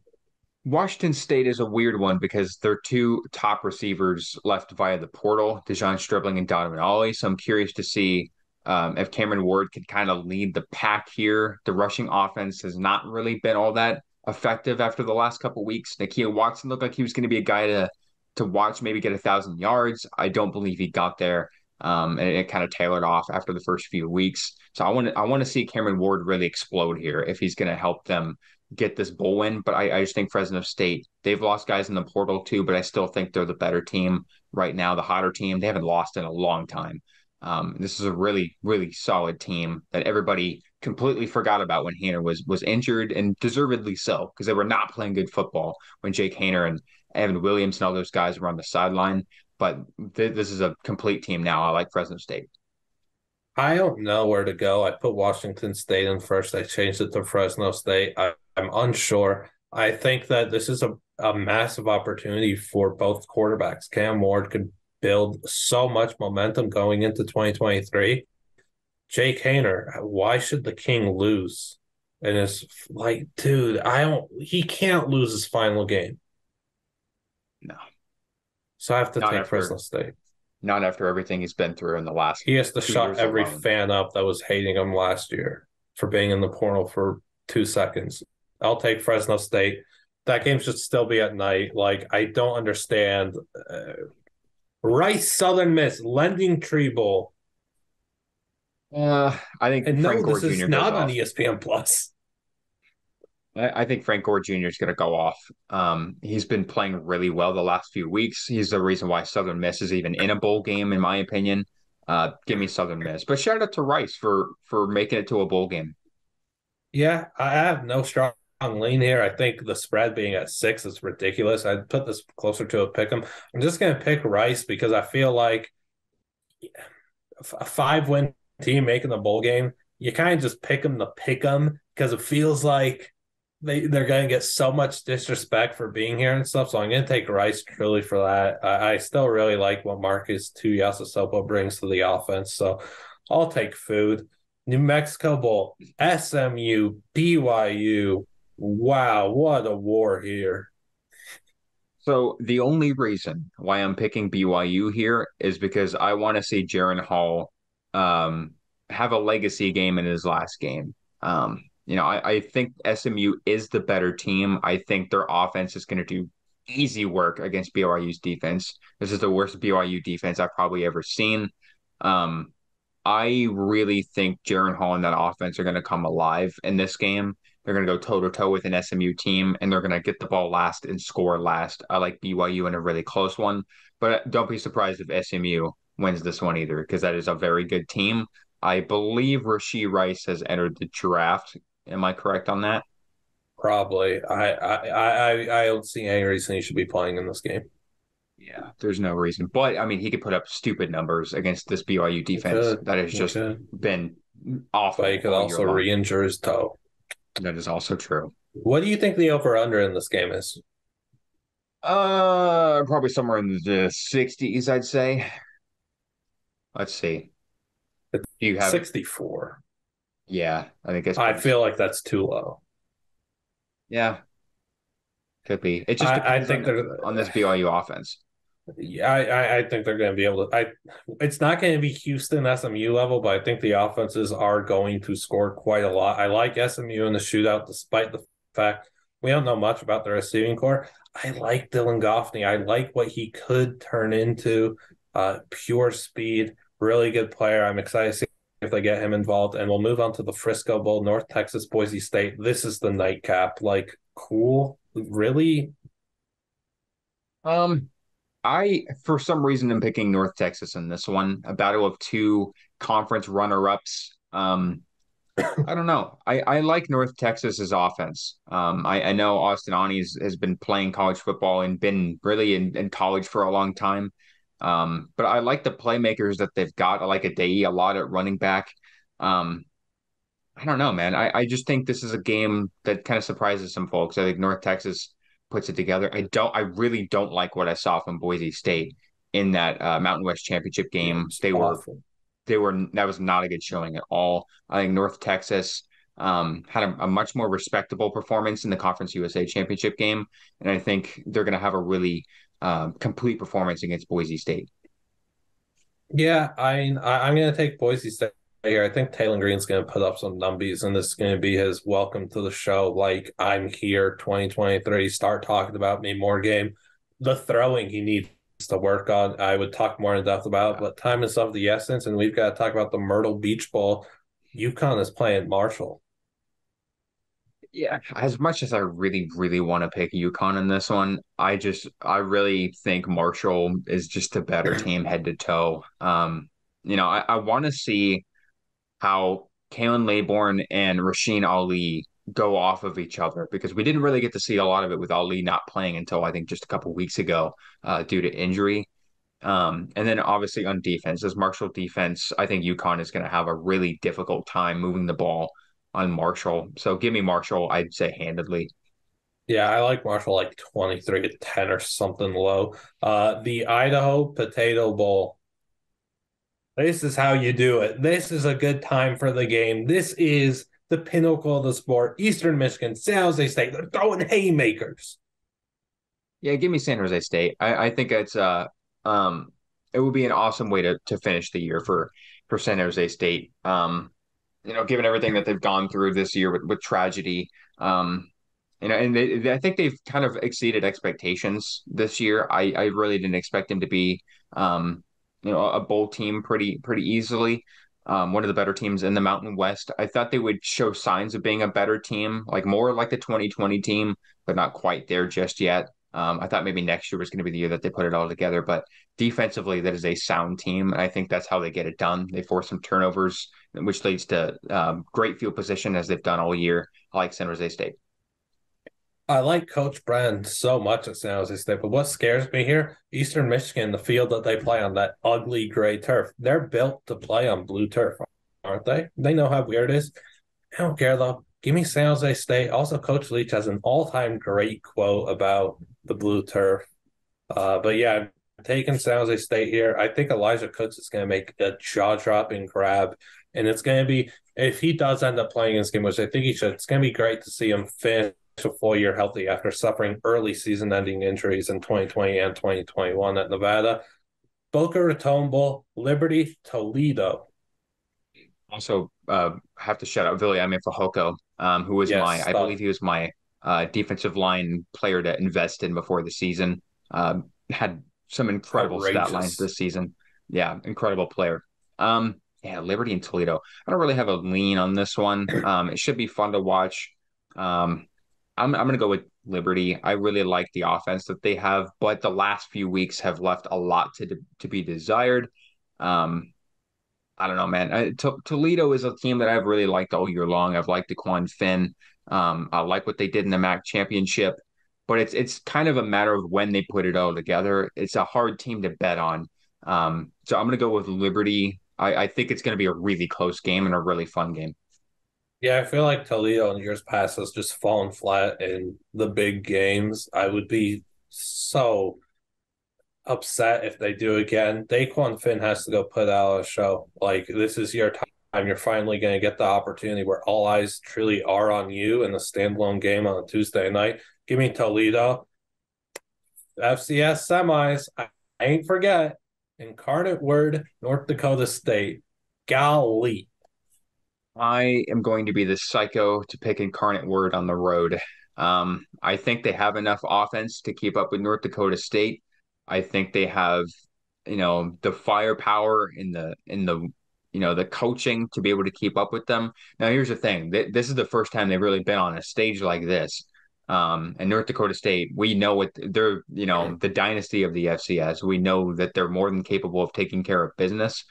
Washington State is a weird one because their two top receivers left via the portal, Dejon Stribling and Donovan Ollie. So I'm curious to see if Cameron Ward could kind of lead the pack here. The rushing offense has not really been all that effective after the last couple weeks. Nakia Watson looked like he was going to be a guy to watch, maybe get 1,000 yards. I don't believe he got there. And it kind of tailored off after the first few weeks. So I want to see Cameron Ward really explode here if he's going to help them get this bowl win. But I just think Fresno State, they've lost guys in the portal too, but I still think they're the better team right now, the hotter team. They haven't lost in a long time. This is a really, really solid team that everybody completely forgot about when Haener was injured, and deservedly so, because they were not playing good football when Jake Haener and Evan Williams and all those guys were on the sideline. But this is a complete team now. I like Fresno State. I don't know where to go. I put Washington State in first. I changed it to Fresno State. I'm unsure. I think that this is a massive opportunity for both quarterbacks. Cam Ward could build so much momentum going into 2023. Jake Haener, why should the King lose? And it's like, dude, he can't lose his final game. No, So I have to not take after Fresno State. not after everything he's been through in the last He has to 2 years shut every alone. fan up that was hating him last year for being in the portal for 2 seconds. I'll take Fresno State. That game should still be at night. Like, I don't understand. Rice Southern Miss, Lending Tree Bowl. I think And no, Frank Gore this is Jr. goes not on off. ESPN Plus. I think Frank Gore Jr. is going to go off. He's been playing really well the last few weeks. He's the reason why Southern Miss is even in a bowl game, in my opinion. Give me Southern Miss. But shout out to Rice for making it to a bowl game. Yeah, I have no strong lean here. I think the spread being at 6 is ridiculous. I'd put this closer to a pick 'em. I'm just going to pick Rice because I feel like a 5-win team making the bowl game, you kind of just pick them to pick them because it feels like they're going to get so much disrespect for being here and stuff. So I'm going to take Rice truly for that. I still really like what Marcus Tuiasosopo brings to the offense. So I'll take food. New Mexico Bowl, SMU, BYU. Wow, what a war here. So the only reason why I'm picking BYU here is because I want to see Jaron Hall um, have a legacy game in his last game. I think SMU is the better team. I think their offense is going to do easy work against BYU's defense. This is the worst BYU defense I've probably ever seen. Um, I really think Jaron Hall and that offense are going to come alive in this game. They're going to go toe to toe with an SMU team, and they're going to get the ball last and score last. I like BYU in a really close one, but don't be surprised if SMU wins this one either, because that is a very good team. I believe Rashee Rice has entered the draft. Am I correct on that? Probably. I don't see any reason he should be playing in this game. Yeah, there's no reason. But I mean, he could put up stupid numbers against this BYU He defense could. that has He just could. been But he awful could all year also long. re-injure his toe. That is also true. What do you think the over-under in this game is? Probably somewhere in the 60s, I'd say. Let's see. It's Do you have, 64. yeah, I think it's I pretty, feel like that's too low. yeah, could be. It just I depends think on this BYU offense. I think they're going to be able to. It's not going to be Houston SMU level, but I think the offenses are going to score quite a lot. I like SMU in the shootout, despite the fact we don't know much about the receiving core. I like Dylan Goffney. I like what he could turn into. Pure speed, really good player. I'm excited to see if they get him involved. And we'll move on to the Frisco Bowl, North Texas, Boise State. This is the nightcap. Like, cool. Really? Um, for some reason, am picking North Texas in this one, a battle of two conference runner-ups. I don't know. I like North Texas's offense. I know Austin Auni's has been playing college football and been really in college for a long time. But I like the playmakers that they've got. I like Adai a lot at running back. Um, I don't know, man. I just think this is a game that kind of surprises some folks. I think North Texas puts it together. I really don't like what I saw from Boise State in that Mountain West Championship Yeah, game. it's awful. That was not a good showing at all. I think North Texas had a much more respectable performance in the Conference USA Championship game, and I think they're going to have a really complete performance against Boise State. Yeah, I'm going to take Boise State here. I think Taylor Green's going to put up some numbies, and this is going to be his welcome to the show. Like, I'm here, 2023. Start talking about me more game. The throwing he needs to work on. I would talk more in depth about, but time is of the essence, and we've got to talk about the Myrtle Beach Bowl. UConn is playing Marshall. Yeah, as much as I really, really want to pick UConn in this one, I really think Marshall is just a better team head to toe. I want to see how Kalen Laybourne and Rasheen Ali go off of each other because we didn't really get to see a lot of it with Ali not playing until I think just a couple weeks ago due to injury. And then obviously on defense, as Marshall defense, I think UConn is going to have a really difficult time moving the ball on Marshall. So give me Marshall, I'd say handedly. Yeah, I like Marshall like 23 to 10 or something low. The Idaho Potato Bowl. This is how you do it. This is a good time for the game. This is the pinnacle of the sport. Eastern Michigan, San Jose State, they're throwing haymakers. Yeah, give me San Jose State. I think um it would be an awesome way to finish the year for San Jose State. Given everything that they've gone through this year with tragedy. And I think they've kind of exceeded expectations this year. I really didn't expect them to be, a bowl team pretty easily. one of the better teams in the Mountain West. I thought they would show signs of being a better team, like more like the 2020 team, but not quite there just yet. I thought maybe next year was going to be the year that they put it all together, but defensively, that is a sound team, and I think that's how they get it done. They force some turnovers, which leads to great field position as they've done all year. I like San Jose State. I like Coach Brand so much at San Jose State, but what scares me here, Eastern Michigan, the field that they play on, that ugly gray turf, they're built to play on blue turf, aren't they? They know how weird it is. I don't care though. Give me San Jose State. Also, Coach Leach has an all-time great quote about the blue turf. But yeah, I'm taking San Jose State here. I think Elijah Cooks is going to make a jaw-dropping grab, and it's going to be, if he does end up playing this game, which I think he should, it's going to be great to see him finish a full year healthy after suffering early season-ending injuries in 2020 and 2021 at Nevada. Boca Raton Bowl, Liberty, Toledo. Also, have to shout out Viliame Fehoko, who was Yes, I believe stuff. he was my defensive line player to invest in before the season. Had some incredible stat lines Outrageous. this season. Yeah, incredible player. Yeah, Liberty and Toledo. I don't really have a lean on this one. It should be fun to watch. Um, I'm gonna go with Liberty. I really like the offense that they have, but the last few weeks have left a lot to be desired. Um, I don't know, man. Toledo is a team that I've really liked all year long. I've liked DeQuan Finn. I like what they did in the MAC championship, but it's kind of a matter of when they put it all together. It's a hard team to bet on. So I'm going to go with Liberty. I think it's going to be a really close game and a really fun game. Yeah, I feel like Toledo in years past has just fallen flat in the big games. I would be so upset if they do again. Daquan Finn has to go put out a show. Like, this is your time. You're finally going to get the opportunity where all eyes truly are on you in a standalone game on a Tuesday night. Give me Toledo. FCS semis. I ain't forget. Incarnate Word, North Dakota State. Golly. I am going to be the psycho to pick Incarnate Word on the road. I think they have enough offense to keep up with North Dakota State. I think they have, the firepower in the coaching to be able to keep up with them. Now, here's the thing. This is the first time they've really been on a stage like this. And North Dakota State, we know what they're, the dynasty of the FCS. We know that they're more than capable of taking care of business.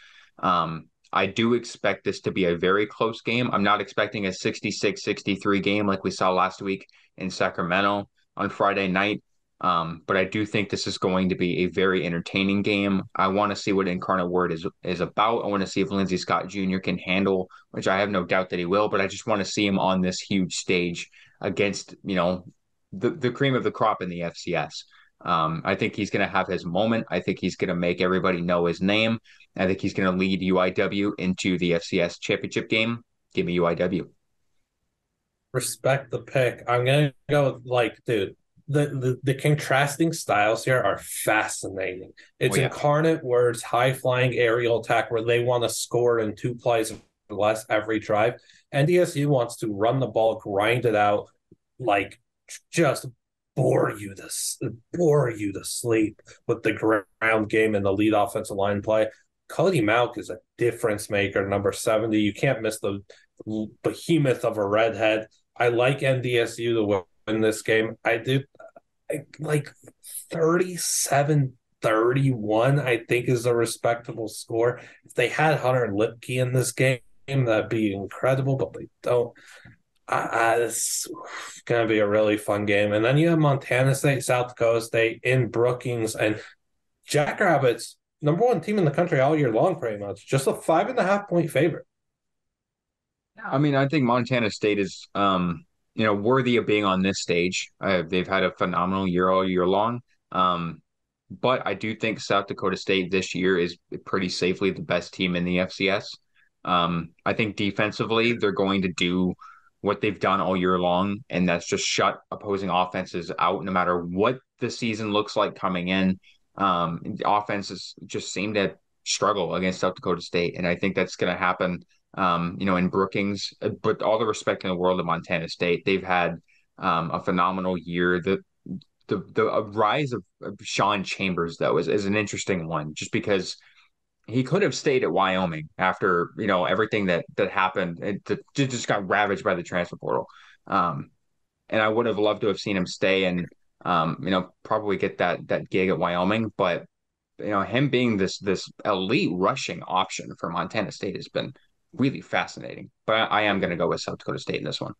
I do expect this to be a very close game. I'm not expecting a 66-63 game like we saw last week in Sacramento on Friday night. But I do think this is going to be a very entertaining game. I want to see what Incarnate Word is about. I want to see if Lindsey Scott Jr. can handle, which I have no doubt that he will, but I just want to see him on this huge stage against, the cream of the crop in the FCS. I think he's going to have his moment. I think he's going to make everybody know his name. I think he's going to lead UIW into the FCS championship game. Give me UIW. Respect the pick. I'm gonna go with, like, dude, the contrasting styles here are fascinating. Oh It's yeah, Incarnate Word's high flying aerial attack where they want to score in 2 plays or less every drive. NDSU wants to run the ball, grind it out, like, just bore you to sleep with the ground game and the lead offensive line play. Cody Malk is a difference maker, number 70. You can't miss the behemoth of a redhead. I like NDSU to win this game. I do like 37-31, I think, is a respectable score. If they had Hunter Lipke in this game, that'd be incredible, but they don't. It's going to be a really fun game. And then you have Montana State, South Dakota State in Brookings, and Jackrabbits, number one team in the country all year long, pretty much. Just a 5.5 point favorite. I mean, I think Montana State is, worthy of being on this stage. They've had a phenomenal year all year long. Um, but I do think South Dakota State this year is pretty safely the best team in the FCS. I think defensively, they're going to do what they've done all year long, and that's just shut opposing offenses out no matter what the season looks like coming in. The offenses just seem to struggle against South Dakota State, and I think that's going to happen, in Brookings. But all the respect in the world of Montana State, they've had a phenomenal year. The rise of Sean Chambers, though, is an interesting one, just because he could have stayed at Wyoming after, everything that happened. It just got ravaged by the transfer portal. Um, and I would have loved to have seen him stay and, probably get that gig at Wyoming. But, him being this elite rushing option for Montana State has been really fascinating. But I am going to go with South Dakota State in this one.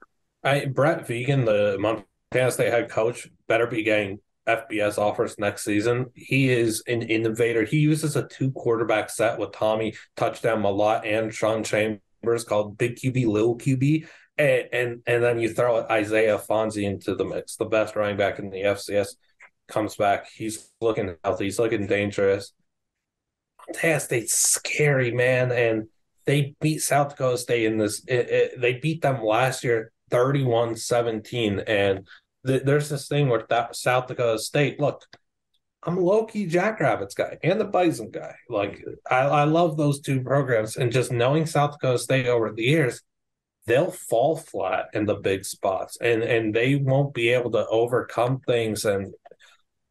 Brett Vegan, the Montana State head coach, better be getting FBS offers next season. He is an innovator. He uses a 2 quarterback set with Tommy Touchdown Malott and Sean Chambers called Big QB, Little QB. And then you throw Isaiah Fonzie into the mix, the best running back in the FCS comes back. He's looking healthy. He's looking dangerous. Montana State's scary, man. And they beat South Dakota State in this. They beat them last year 31-17. And there's this thing where that South Dakota State, look, I'm a low-key Jackrabbits guy and the Bison guy. Like, I love those two programs. And just knowing South Dakota State over the years, they'll fall flat in the big spots. And they won't be able to overcome things and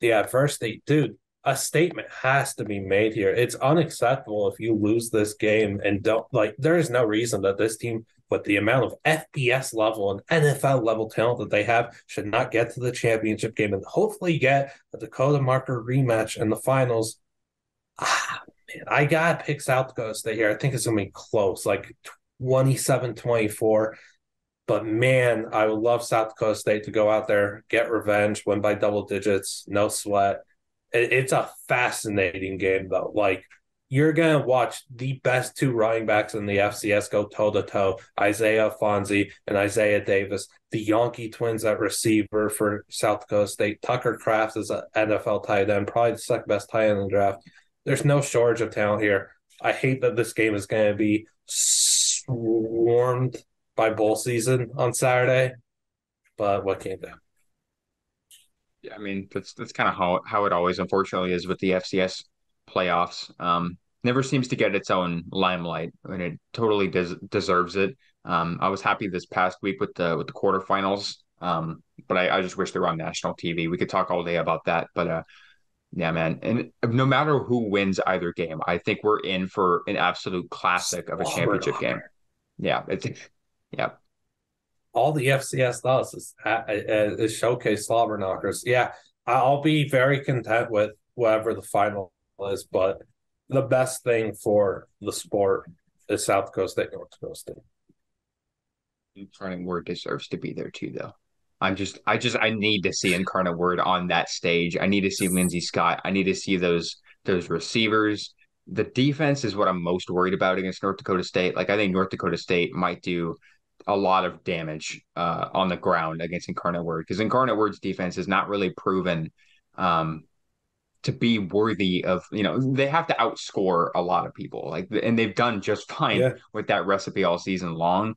the adversity. Dude, a statement has to be made here. It's unacceptable if you lose this game and don't, like, there is no reason that this team, with the amount of FBS level and NFL level talent that they have, should not get to the championship game and hopefully get a Dakota Marker rematch in the finals. Man, I got to pick South Dakota State here. I think it's going to be close, like 27-24. But man, I would love South Dakota State to go out there, get revenge, win by double digits, no sweat. It's a fascinating game, though. Like, you're going to watch the best 2 running backs in the FCS go toe-to-toe, Isaiah Fonzie and Isaiah Davis, the Yankee twins at receiver for South Dakota State. Tucker Kraft is an NFL tight end, probably the second best tight end in the draft. There's no shortage of talent here. I hate that this game is going to be swarmed by bowl season on Saturday, but what can you do? Yeah, I mean, that's kind of how it always unfortunately is with the FCS playoffs. Never seems to get its own limelight, and it totally deserves it. I was happy this past week with the quarterfinals, but I just wish they were on national TV. We could talk all day about that, but yeah, man. And no matter who wins either game, I think we're in for an absolute classic of a championship game. Yeah, yeah. All the FCS does is showcase slobber knockers. Yeah, I'll be very content with whatever the final is, but the best thing for the sport is South Dakota State, North Dakota State. Incarnate Word deserves to be there too, though. I need to see Incarnate Word on that stage. I need to see Lindsey Scott. I need to see those receivers. The defense is what I'm most worried about against North Dakota State. Like, I think North Dakota State might do a lot of damage on the ground against Incarnate Word, because Incarnate Word's defense has not really proven to be worthy of, they have to outscore a lot of people, like, and they've done just fine with that recipe all season long.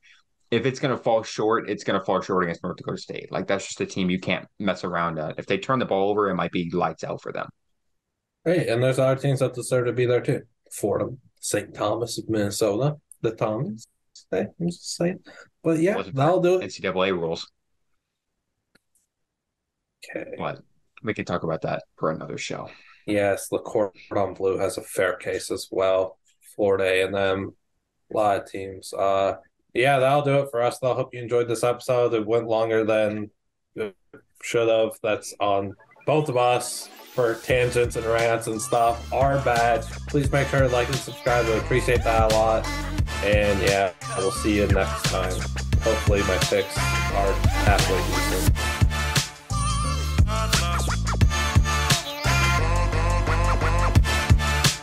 If it's going to fall short, it's going to fall short against North Dakota State. Like, that's just a team you can't mess around at. If they turn the ball over, it might be lights out for them. Hey, and there's other teams that deserve to be there too. Fordham, St. Thomas of Minnesota, the Thomas. I'm just saying. But yeah, that'll do it. NCAA rules. Okay. But we can talk about that for another show. Yes, the Cordon Bleu has a fair case as well. Florida A&M, a lot of teams. Yeah, that'll do it for us, though. Hope you enjoyed this episode. It went longer than it should have. That's on both of us for tangents and rants and stuff. Our bad. Please make sure to like and subscribe. We appreciate that a lot. And yeah, we'll see you next time. Hopefully my picks are halfway decent.